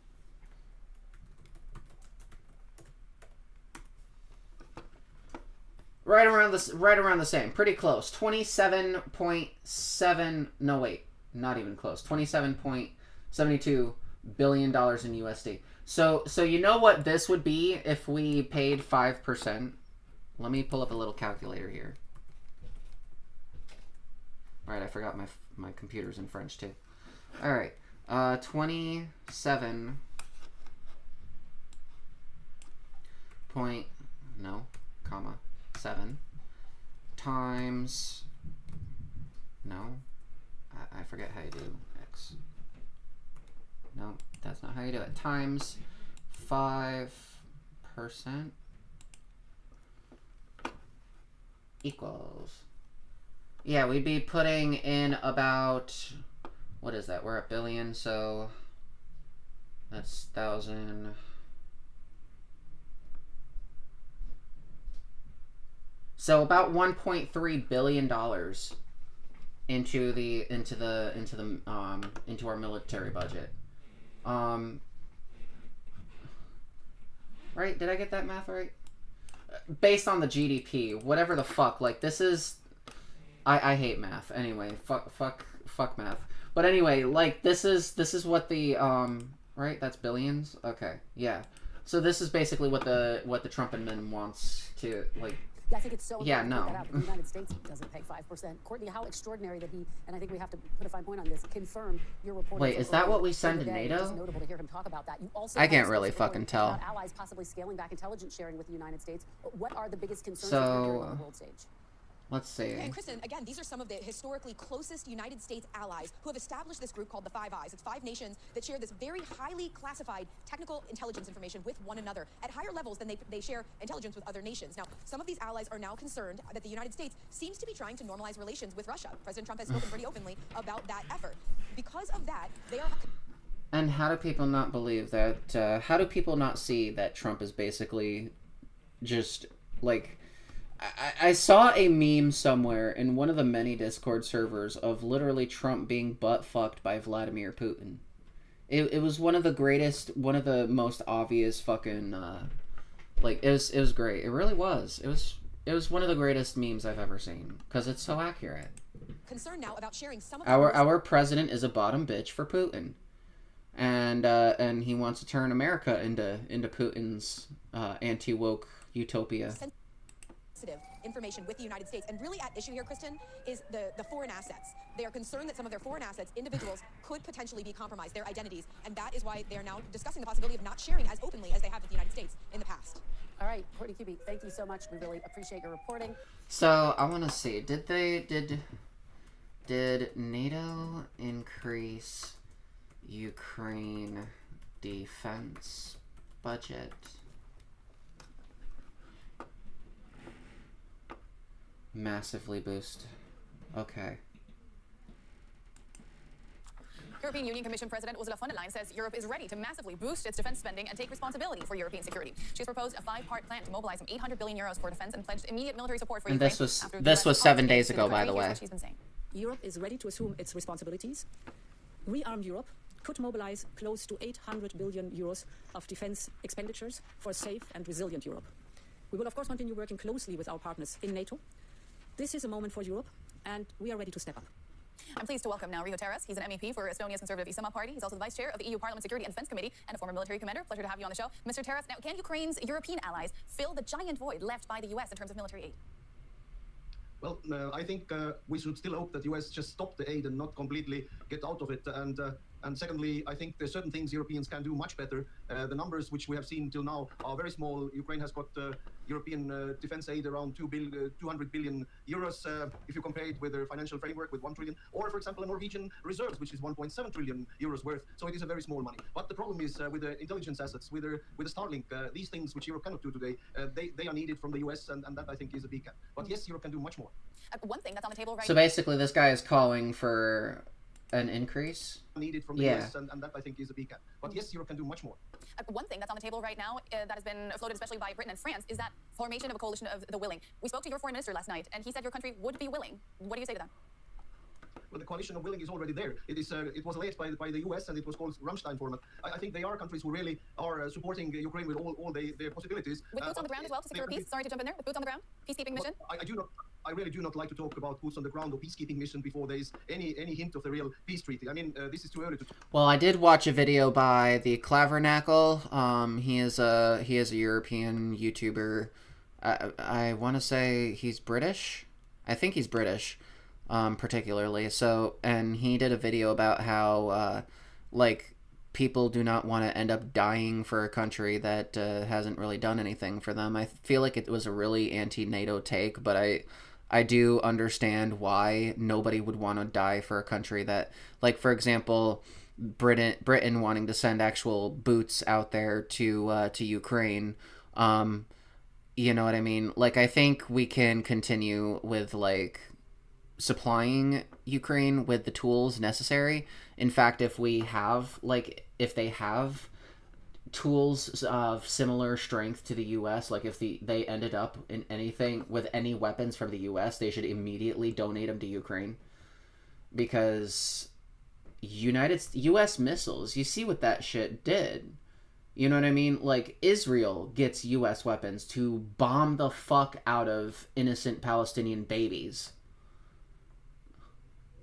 Right around the same. Pretty close. 27.7... No, wait. Not even close. $27.72 billion in USD. So you know what this would be if we paid 5%? Let me pull up a little calculator here. Alright, I forgot my computer's in French too. Alright. 27 point, no, comma, 7 times, no, I forget how you do X. No, that's not how you do it. Times 5% equals, yeah, we'd be putting in about... What is that? We're at billion, so that's 1,000. So about $1.3 billion into our military budget. Right? Did I get that math right? Based on the GDP, whatever the fuck. Like, this is... I hate math. Anyway, fuck math. But anyway, like, this is what the, right? That's billions? Okay, yeah. So this is basically what the Trump admin wants to, like... Yeah, I think it's so important to point that out. The United States doesn't pay 5%. Courtney, how extraordinary that he, and I think we have to put a fine point on this, confirm your report. Wait, is that what we send to NATO? It's notable to hear him talk about that. You also I can't really fucking tell. About allies possibly scaling back intelligence sharing with the United States. What are the biggest concerns that you're hearing on the world stage? Let's see. And Kristen, again, these are some of the historically closest United States allies who have established this group called the Five Eyes. It's 5 nations that share this very highly classified technical intelligence information with one another at higher levels than they share intelligence with other nations. Now, some of these allies are now concerned that the United States seems to be trying to normalize relations with Russia. President Trump has spoken pretty openly about that effort. Because of that, they are... And how do people not believe that? How do people not see that Trump is basically just, like... I saw a meme somewhere in one of the many Discord servers of literally Trump being butt-fucked by Vladimir Putin. It was one of the greatest, one of the most obvious fucking, like, it was great. It really was. It was one of the greatest memes I've ever seen, because it's so accurate. Concerned now about sharing some of our president is a bottom bitch for Putin. And he wants to turn America into Putin's anti-woke utopia. Information with the United States. And really at issue here, Kristen, is the foreign assets. They are concerned that some of their foreign assets, individuals, could potentially be compromised, their identities, and that is why they are now discussing the possibility of not sharing as openly as they have with the United States in the past. All right, Courtney Cuby, thank you so much. We really appreciate your reporting. So I want to see, did NATO increase Ukraine defense budget? Massively boost. Okay. European Union Commission President Ursula von der Leyen says Europe is ready to massively boost its defense spending and take responsibility for European security. She's proposed a 5-part plan to mobilize some 800 billion euros for defense and pledged immediate military support for And Ukraine. this was 7 days ago, by the way. Here's what she's been saying. Europe is ready to assume its responsibilities. Rearm Europe could mobilize close to 800 billion euros of defense expenditures for a safe and resilient Europe. We will, of course, continue working closely with our partners in NATO. This is a moment for Europe, and we are ready to step up. I'm pleased to welcome now Riho Terras. He's an MEP for Estonia's Conservative Isama Party. He's also the Vice Chair of the EU Parliament Security and Defense Committee and a former military commander. Pleasure to have you on the show. Mr. Terras, now can Ukraine's European allies fill the giant void left by the US in terms of military aid? Well, I think we should still hope that US just stop the aid and not completely get out of it. And secondly, I think there's certain things Europeans can do much better. The numbers which we have seen till now are very small. Ukraine has got European defense aid around 200 billion euros if you compare it with their financial framework with 1 trillion, or for example, a Norwegian reserves, which is 1.7 trillion euros worth. So it is a very small money. But the problem is with the intelligence assets, with the Starlink, these things which Europe cannot do today, they are needed from the US, and that I think is a big gap. But yes, Europe can do much more. One thing that's on the table right So basically, this guy is calling for an increase? Needed from the US, and that I think is a big gap. But yes, Europe can do much more. One thing that's on the table right now that has been floated especially by Britain and France is that formation of a coalition of the willing. We spoke to your foreign minister last night, and he said your country would be willing. What do you say to that? Well, the coalition of willing is already there. It was led by the US, and it was called Rammstein format. I think they are countries who really are supporting Ukraine with all their possibilities. With boots on the ground as well to secure peace? Sorry to jump in there. With boots on the ground? Peacekeeping mission? I really do not like to talk about boots on the ground or peacekeeping mission before there is any hint of the real peace treaty. I mean, this is too early to talk. Well, I did watch a video by the Clavernacle. He is a European YouTuber. I want to say he's British. I think he's British, particularly. So, and he did a video about how, like, people do not want to end up dying for a country that hasn't really done anything for them. I feel like it was a really anti-NATO take, but I do understand why nobody would want to die for a country that, like, for example, Britain wanting to send actual boots out there to Ukraine. You know what I mean? Like, I think we can continue with, like, supplying Ukraine with the tools necessary. In fact, if they have tools of similar strength to the US, like if they ended up in anything with any weapons from the US, they should immediately donate them to Ukraine. Because US missiles, you see what that shit did. You know what I mean? Like, Israel gets US weapons to bomb the fuck out of innocent Palestinian babies.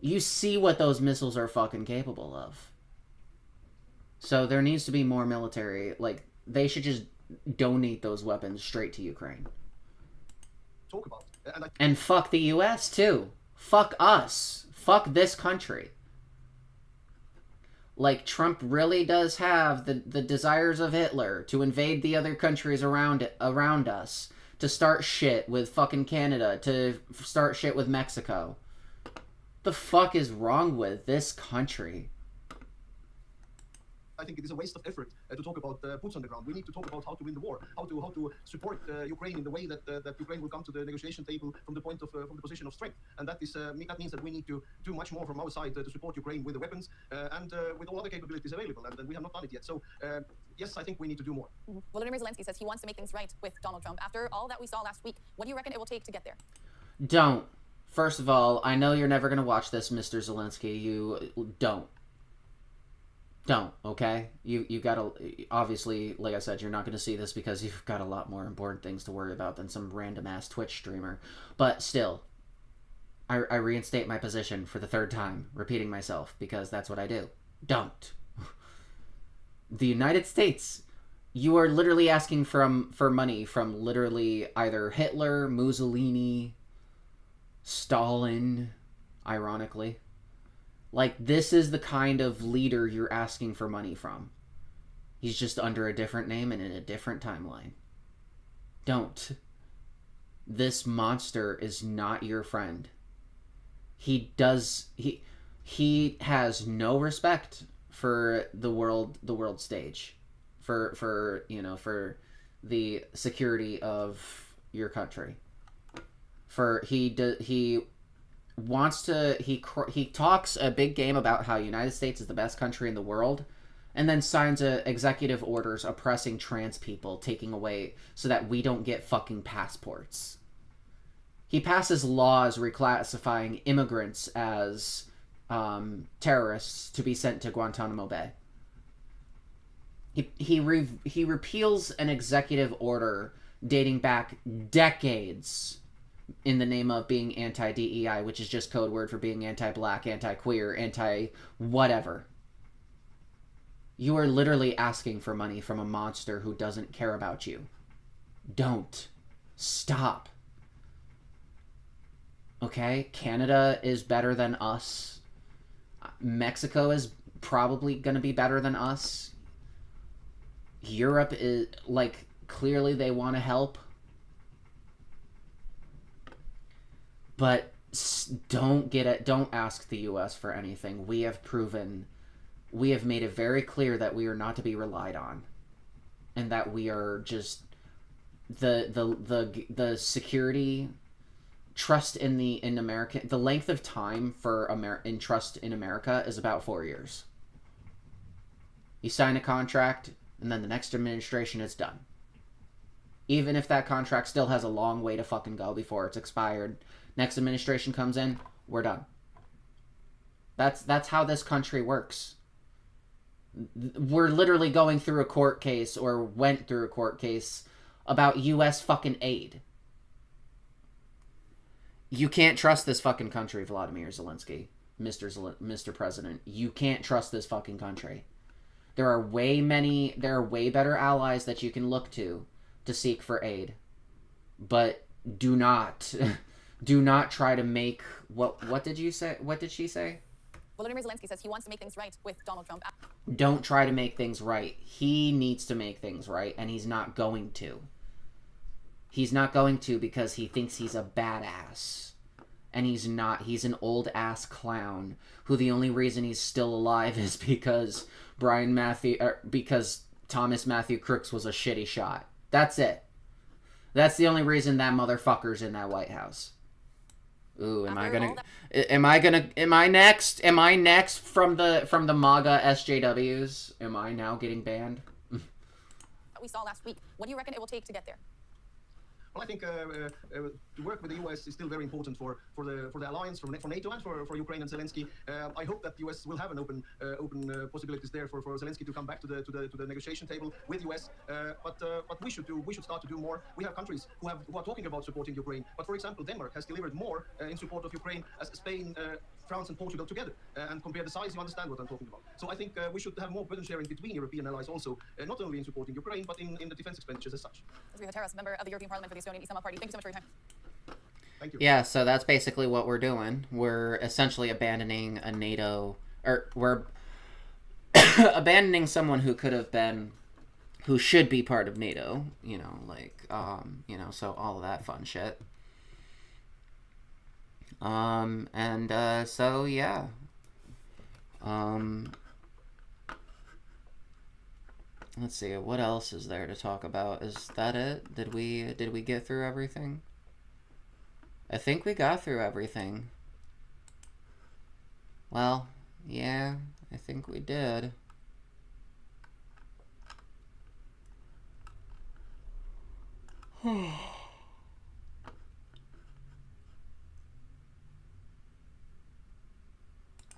You see what those missiles are fucking capable of. So there needs to be more military. Like, they should just donate those weapons straight to Ukraine. Talk about. And fuck the US, too. Fuck us. Fuck this country. Like, Trump really does have the desires of Hitler to invade the other countries around us. To start shit with fucking Canada. To start shit with Mexico. The fuck is wrong with this country? I think it is a waste of effort to talk about boots on the ground. We need to talk about how to win the war, how to support Ukraine in the way that Ukraine will come to the negotiation table from the position of strength. And that means that we need to do much more from our side to support Ukraine with the weapons and with all other capabilities available. And we have not done it yet. So yes, I think we need to do more. Volodymyr Zelensky says he wants to make things right with Donald Trump. After all that we saw last week, what do you reckon it will take to get there? Don't. First of all, I know you're never going to watch this, Mr. Zelensky. You don't. Don't, okay? You gotta, obviously, like I said, you're not going to see this because you've got a lot more important things to worry about than some random-ass Twitch streamer. But still, I reinstate my position for the third time, repeating myself, because that's what I do. Don't. The United States, you are literally asking for money from literally either Hitler, Mussolini, Stalin, ironically. Like, this is the kind of leader you're asking for money from. He's just under a different name and in a different timeline. Don't. This monster is not your friend. He has no respect for the world stage, for the security of your country. He talks a big game about how United States is the best country in the world, and then signs executive orders oppressing trans people, taking away so that we don't get fucking passports. He passes laws reclassifying immigrants as terrorists to be sent to Guantanamo Bay. He repeals an executive order dating back decades in the name of being anti-DEI, which is just code word for being anti-black, anti-queer, anti-whatever. You are literally asking for money from a monster who doesn't care about you. Don't. Stop. Okay? Canada is better than us. Mexico is probably gonna be better than us. Europe is, like, clearly they want to help. But don't ask the U.S. for anything. We have made it very clear that we are not to be relied on, and that we are just the security, trust in America. The length of time for in trust in America is about 4 years. You sign a contract, and then the next administration is done. Even if that contract still has a long way to fucking go before it's expired, next administration comes in, we're done. That's how this country works. We're literally going through a court case, or went through a court case, about U.S. fucking aid. You can't trust this fucking country, Vladimir Zelensky, Mr. President. You can't trust this fucking country. There are way better allies that you can look to seek for aid. But do not try to make, what did you say? What did she say? Volodymyr Zelensky says he wants to make things right with Donald Trump. Don't try to make things right. He needs to make things right, and he's not going to. He's not going to because he thinks he's a badass. And he's not. He's an old-ass clown who the only reason he's still alive is because because Thomas Matthew Crooks was a shitty shot. That's it. That's the only reason that motherfucker's in that White House. Ooh, am I next from the MAGA SJWs? Am I now getting banned? We saw last week. What do you reckon it will take to get there? Well, I think to work with the U.S. is still very important for the alliance, for NATO, and for Ukraine and Zelensky. I hope that the U.S. will have an open possibilities there for Zelensky to come back to the negotiation table with U.S. But we should start to do more. We have countries who are talking about supporting Ukraine. But for example, Denmark has delivered more in support of Ukraine as Spain, France, and Portugal together. And compare the size, you understand what I'm talking about. So I think we should have more burden sharing between European allies also, not only in supporting Ukraine, but in the defense expenditures as such. As Taras, member of the European Parliament for the Estonian Isamma Party. Thank you so much for your time. Thank you. Yeah, so that's basically what we're doing. We're essentially abandoning a NATO, or we're abandoning someone who should be part of NATO, so all of that fun shit. So yeah. Let's see, what else is there to talk about? Is that it? Did we get through everything? I think we got through everything. Well, yeah, I think we did.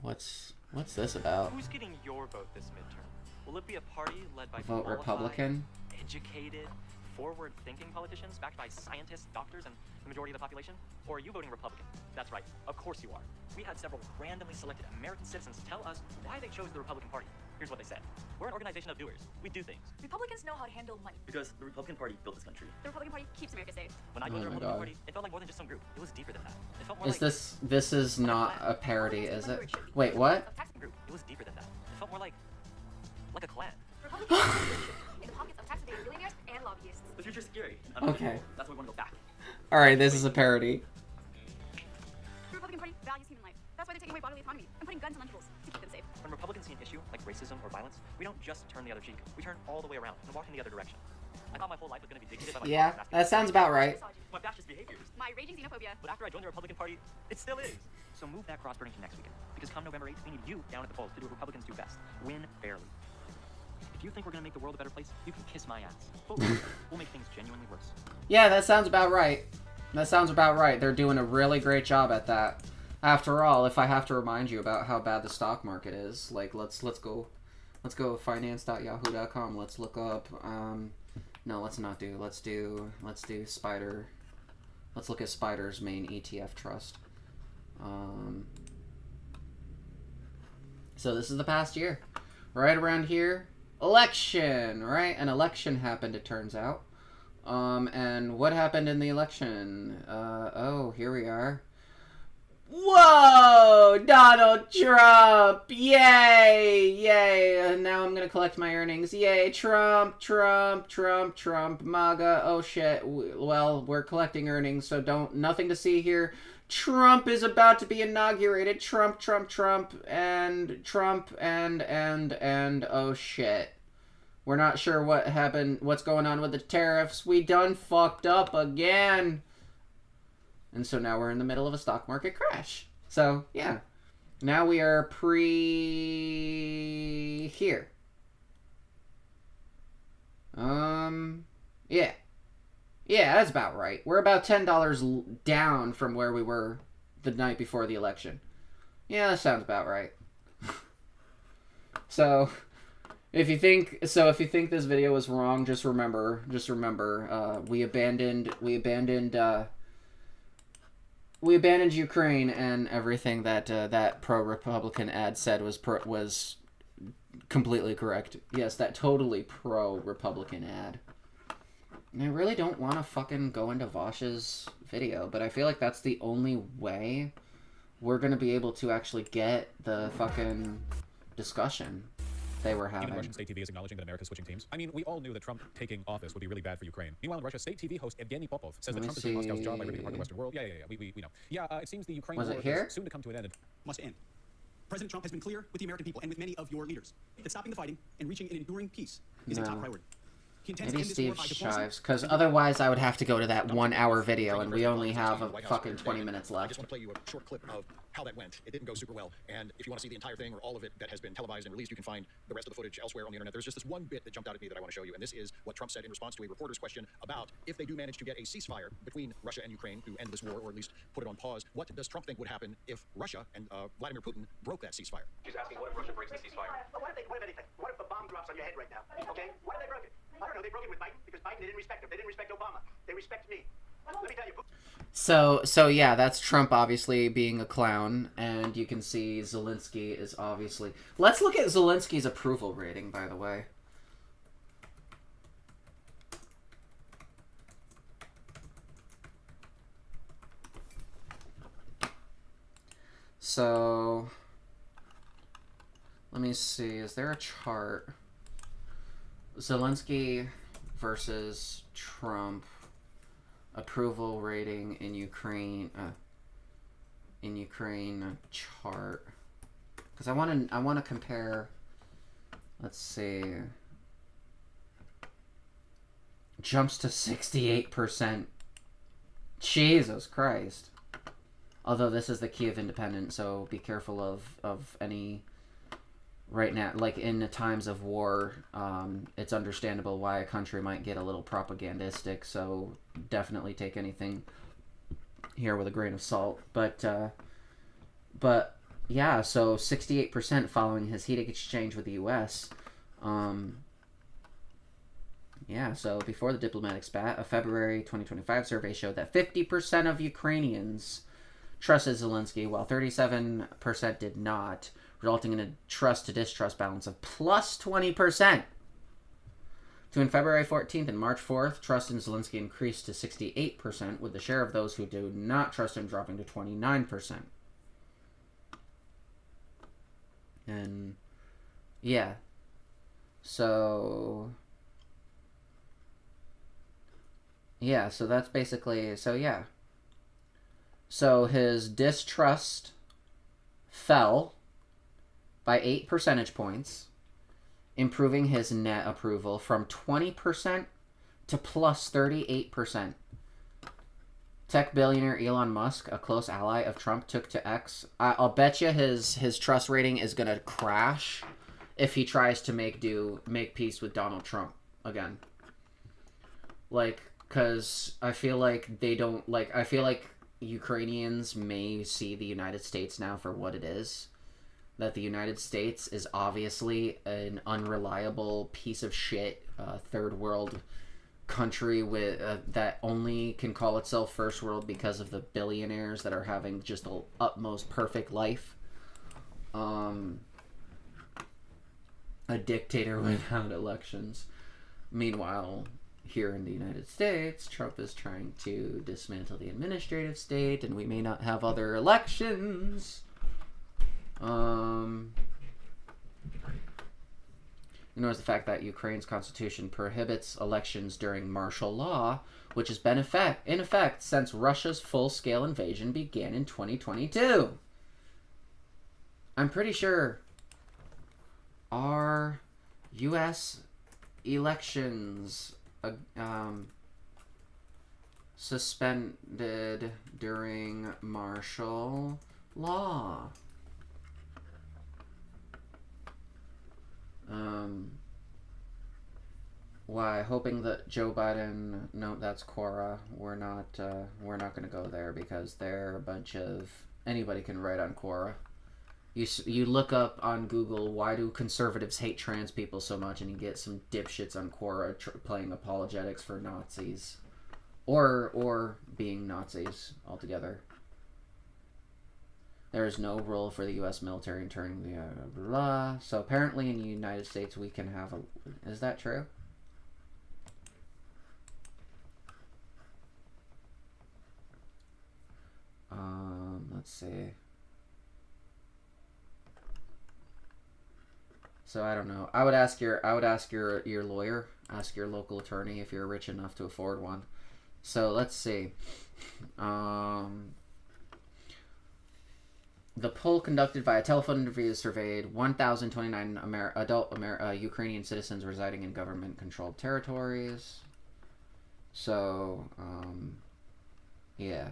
What's this about? Who's getting your vote this midterm? Will it be a party led by Vote qualified, Republican? educated, forward-thinking politicians backed by scientists, doctors, and the majority of the population? Or are you voting Republican? That's right, of course you are. We had several randomly selected American citizens tell us why they chose the Republican Party. Here's what they said. We're an organization of doers. We do things. Republicans know how to handle money. Because the Republican Party built this country. The Republican Party keeps America safe. When I joined the Republican Party, it felt like more than just some group. It was deeper than that. It felt more Is like... this is not a parody, is it? Wait, what? It was deeper than that. It felt more like a clan. Republicans in the pockets of tax They are billionaires and lobbyists. The future's scary. Okay. That's why we want to go back. Alright, this is a parody. The Republican Party values human life. That's why they're taking away bodily autonomy and putting guns on Lunchables to keep them safe. When Republicans see an issue like racism or violence, we don't just turn the other cheek. We turn all the way around and walk in the other direction. I thought my whole life was going to be dictated by my Yeah, that sounds about right. my fascist behaviors. My raging xenophobia. But after I joined the Republican Party, it still is. So move that cross-burning to next weekend. Because come November 8th, we need you down at the polls to do what Republicans do best. Win fairly. If you think we're going to make the world a better place, you can kiss my ass. But we'll make things genuinely worse. Yeah, that sounds about right. That sounds about right. They're doing a really great job at that. After all, if I have to remind you about how bad the stock market is, like let's go finance.yahoo.com. Let's look up no, let's not do. Let's do Spider. Let's look at Spider's main ETF trust. So this is the past year. Right around here, election, right? An election happened, it turns out. And what happened in the election? Oh, here we are. Whoa! Donald Trump! Yay! Yay! And now I'm gonna collect my earnings. Yay! Trump! Trump! Trump! Trump! MAGA! Oh shit. Well, we're collecting earnings, so nothing to see here. Trump is about to be inaugurated. Trump, Trump, Trump, and Trump, and oh shit. We're not sure what happened, what's going on with the tariffs. We done fucked up again. And so now we're in the middle of a stock market crash. So, yeah. Now we are here. Yeah. Yeah, that's about right. We're about $10 down from where we were the night before the election. Yeah, that sounds about right. So, if you think this video was wrong, just remember, we abandoned Ukraine, and everything that that pro-Republican ad said was completely correct. Yes, that totally pro-Republican ad. And I really don't want to fucking go into Vosh's video, but I feel like that's the only way we're going to be able to actually get the fucking discussion they were having. Even Russian state TV is acknowledging that America's switching teams. I mean, we all knew that Trump taking office would be really bad for Ukraine. Meanwhile, in Russia, state TV host Evgeny Popov says that Trump is doing Moscow's job by ripping apart the Western world. Yeah, we know. Yeah, it seems the Ukraine war is soon to come to an end. Must end. President Trump has been clear with the American people and with many of your leaders that stopping the fighting and reaching an enduring peace is a top priority. Maybe Steve Shives, because otherwise I would have to go to that 1 hour video, and we only have a fucking 20 minutes left. I just want to play you a short clip of how that went. It didn't go super well, and if you want to see the entire thing or all of it that has been televised and released, you can find the rest of the footage elsewhere on the internet. There's just this one bit that jumped out at me that I want to show you, and this is what Trump said in response to a reporter's question about if they do manage to get a ceasefire between Russia and Ukraine to end this war, or at least put it on pause. What does Trump think would happen if Russia and Vladimir Putin broke that ceasefire? She's asking, what if Russia breaks the ceasefire? What if anything? What if the bomb drops on your head right now? Okay? What if they broke it? I don't know. They broke it with Biden because Biden, they didn't respect him. They didn't respect Obama. They respect me. Let me tell you. So yeah, that's Trump obviously being a clown, and you can see Zelensky is obviously... Let's look at Zelensky's approval rating, by the way. So, let me see, is there a chart? Zelensky versus Trump approval rating in Ukraine chart, because I want to compare. Let's see, jumps to 68%. Jesus Christ. Although this is the Kiev Independent, so be careful of any. Right now, like in the times of war, it's understandable why a country might get a little propagandistic, so definitely take anything here with a grain of salt. But yeah, so 68% following his heat exchange with the U.S. Yeah, so before the diplomatic spat, a February 2025 survey showed that 50% of Ukrainians trusted Zelensky, while 37% did not, resulting in a trust-to-distrust balance of plus 20%. Between February 14th and March 4th, trust in Zelensky increased to 68%, with the share of those who do not trust him dropping to 29%. And, yeah. So, Yeah, so that's basically... So, yeah. So his distrust fell by 8 percentage points, improving his net approval from 20% to plus 38%. Tech billionaire Elon Musk, a close ally of Trump, took to X. I'll bet you his trust rating is going to crash if he tries to make peace with Donald Trump again. Like, because I feel like they don't... Like, I feel like Ukrainians may see the United States now for what it is. That the United States is obviously an unreliable piece of shit, third world country with that only can call itself first world because of the billionaires that are having just the utmost perfect life. A dictator without elections. Meanwhile, here in the United States, Trump is trying to dismantle the administrative state, and we may not have other elections. Ignores the fact that Ukraine's constitution prohibits elections during martial law, which has been in effect since Russia's full-scale invasion began in 2022. I'm pretty sure our U.S. elections suspended during martial law. Why? Hoping that Joe Biden... No, that's Quora. We're not going to go there because they're a bunch of... Anybody can write on Quora. You look up on Google, why do conservatives hate trans people so much, and you get some dipshits on Quora playing apologetics for Nazis. Or being Nazis altogether. There is no role for the U.S. military in turning the... blah. So apparently in the United States we can have a... Is that true? Let's see. So I don't know. I would ask your lawyer, ask your local attorney if you're rich enough to afford one. So let's see. The poll conducted via telephone interviews surveyed 1,029 adult Ukrainian citizens residing in government-controlled territories. So, yeah.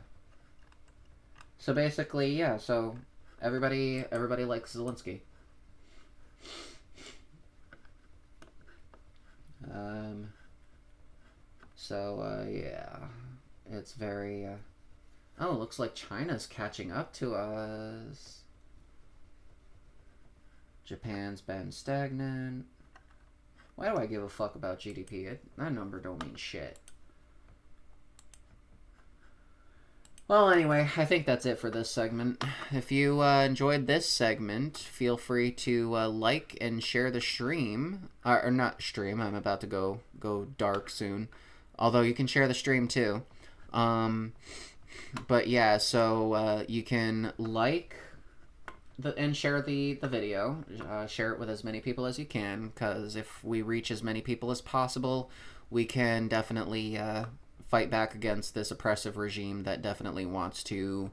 So basically, yeah. So everybody likes Zelenski. Yeah. It's very, Oh, looks like China's catching up to us. Japan's been stagnant. Why do I give a fuck about GDP? That number don't mean shit. Well, anyway, I think that's it for this segment. If you enjoyed this segment, feel free to like and share the stream. Or not stream, I'm about to go dark soon. Although you can share the stream too. But yeah, so you can like and share the video. Share it with as many people as you can, because if we reach as many people as possible, we can definitely fight back against this oppressive regime that definitely wants to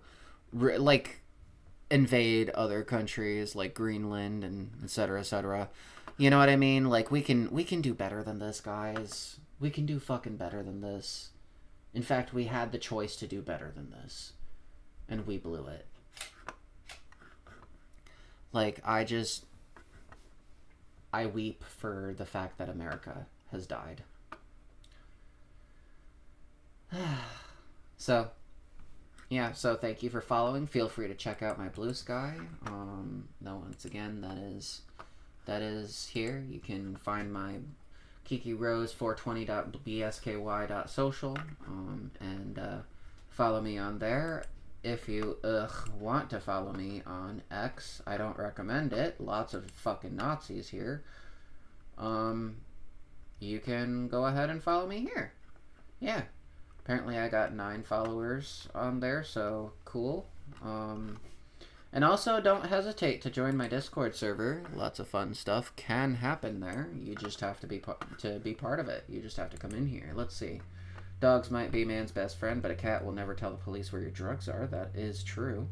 invade other countries like Greenland and etc. etc. You know what I mean? Like, we can do better than this, guys. We can do fucking better than this. In fact, we had the choice to do better than this, and we blew it. Like, I weep for the fact that America has died. So, yeah, so thank you for following. Feel free to check out my Blue Sky. Once again, that is here. You can find my kikirose420.bsky.social and follow me on there. If you want to follow me on X, I don't recommend it. Lots of fucking Nazis here. You can go ahead and follow me here. Yeah. Apparently I got 9 followers on there, so cool. And also, don't hesitate to join my Discord server. Lots of fun stuff can happen there. You just have to be part of it. You just have to come in here. Let's see. Dogs might be man's best friend, but a cat will never tell the police where your drugs are. That is true.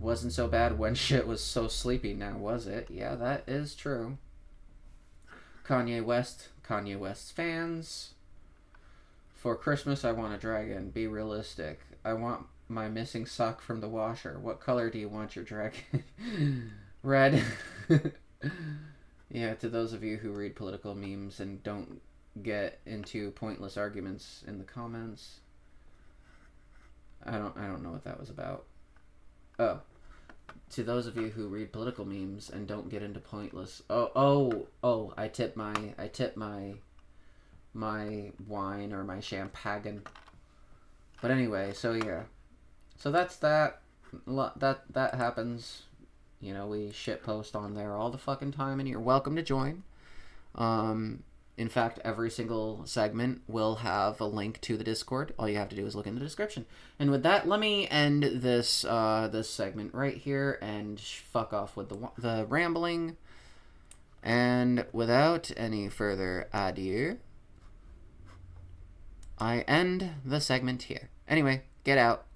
Wasn't so bad when shit was so sleepy, now was it? Yeah, that is true. Kanye West's fans. For Christmas, I want a dragon. Be realistic. I want my missing sock from the washer. What color do you want your dragon? Red. Yeah, to those of you who read political memes and don't get into pointless arguments in the comments. I don't know what that was about. Oh. To those of you who read political memes and don't get into pointless. I tip my wine or my champagne. But anyway, so yeah. So that's that. That happens. You know, we shitpost on there all the fucking time, and you're welcome to join. In fact, every single segment will have a link to the Discord. All you have to do is look in the description. And with that, let me end this this segment right here and fuck off with the rambling. And without any further ado, I end the segment here. Anyway, get out.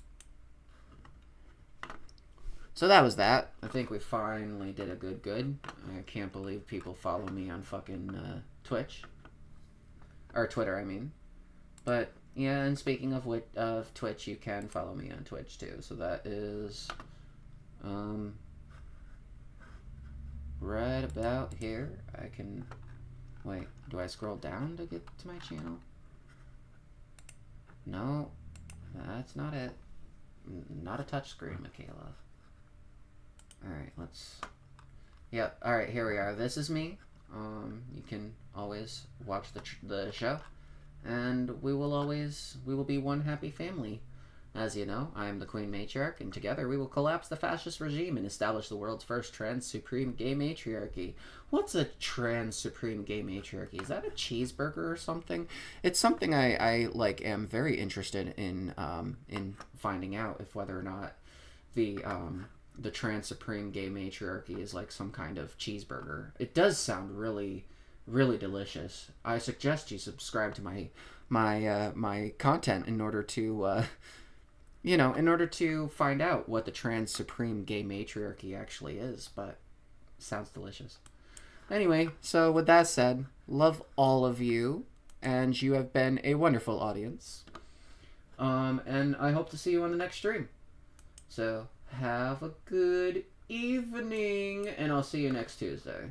So that was that. I think we finally did a good. I can't believe people follow me on fucking Twitch. Or Twitter, I mean. But, yeah, and speaking of Twitch, you can follow me on Twitch, too. So that is, right about here. I can, wait, do I scroll down to get to my channel? No, that's not it. Not a touchscreen, Michaela. Alright, let's... Yep, alright, here we are. This is me. You can always watch the show. And we will be one happy family. As you know, I am the Queen Matriarch, and together we will collapse the fascist regime and establish the world's first trans-supreme gay matriarchy. What's a trans-supreme gay matriarchy? Is that a cheeseburger or something? It's something I like, am very interested in finding out, if whether or not the trans-supreme gay matriarchy is like some kind of cheeseburger. It does sound really, really delicious. I suggest you subscribe to my content in order to, in order to find out what the trans-supreme gay matriarchy actually is, but sounds delicious. Anyway, so with that said, love all of you, and you have been a wonderful audience. And I hope to see you on the next stream. So, have a good evening, and I'll see you next Tuesday.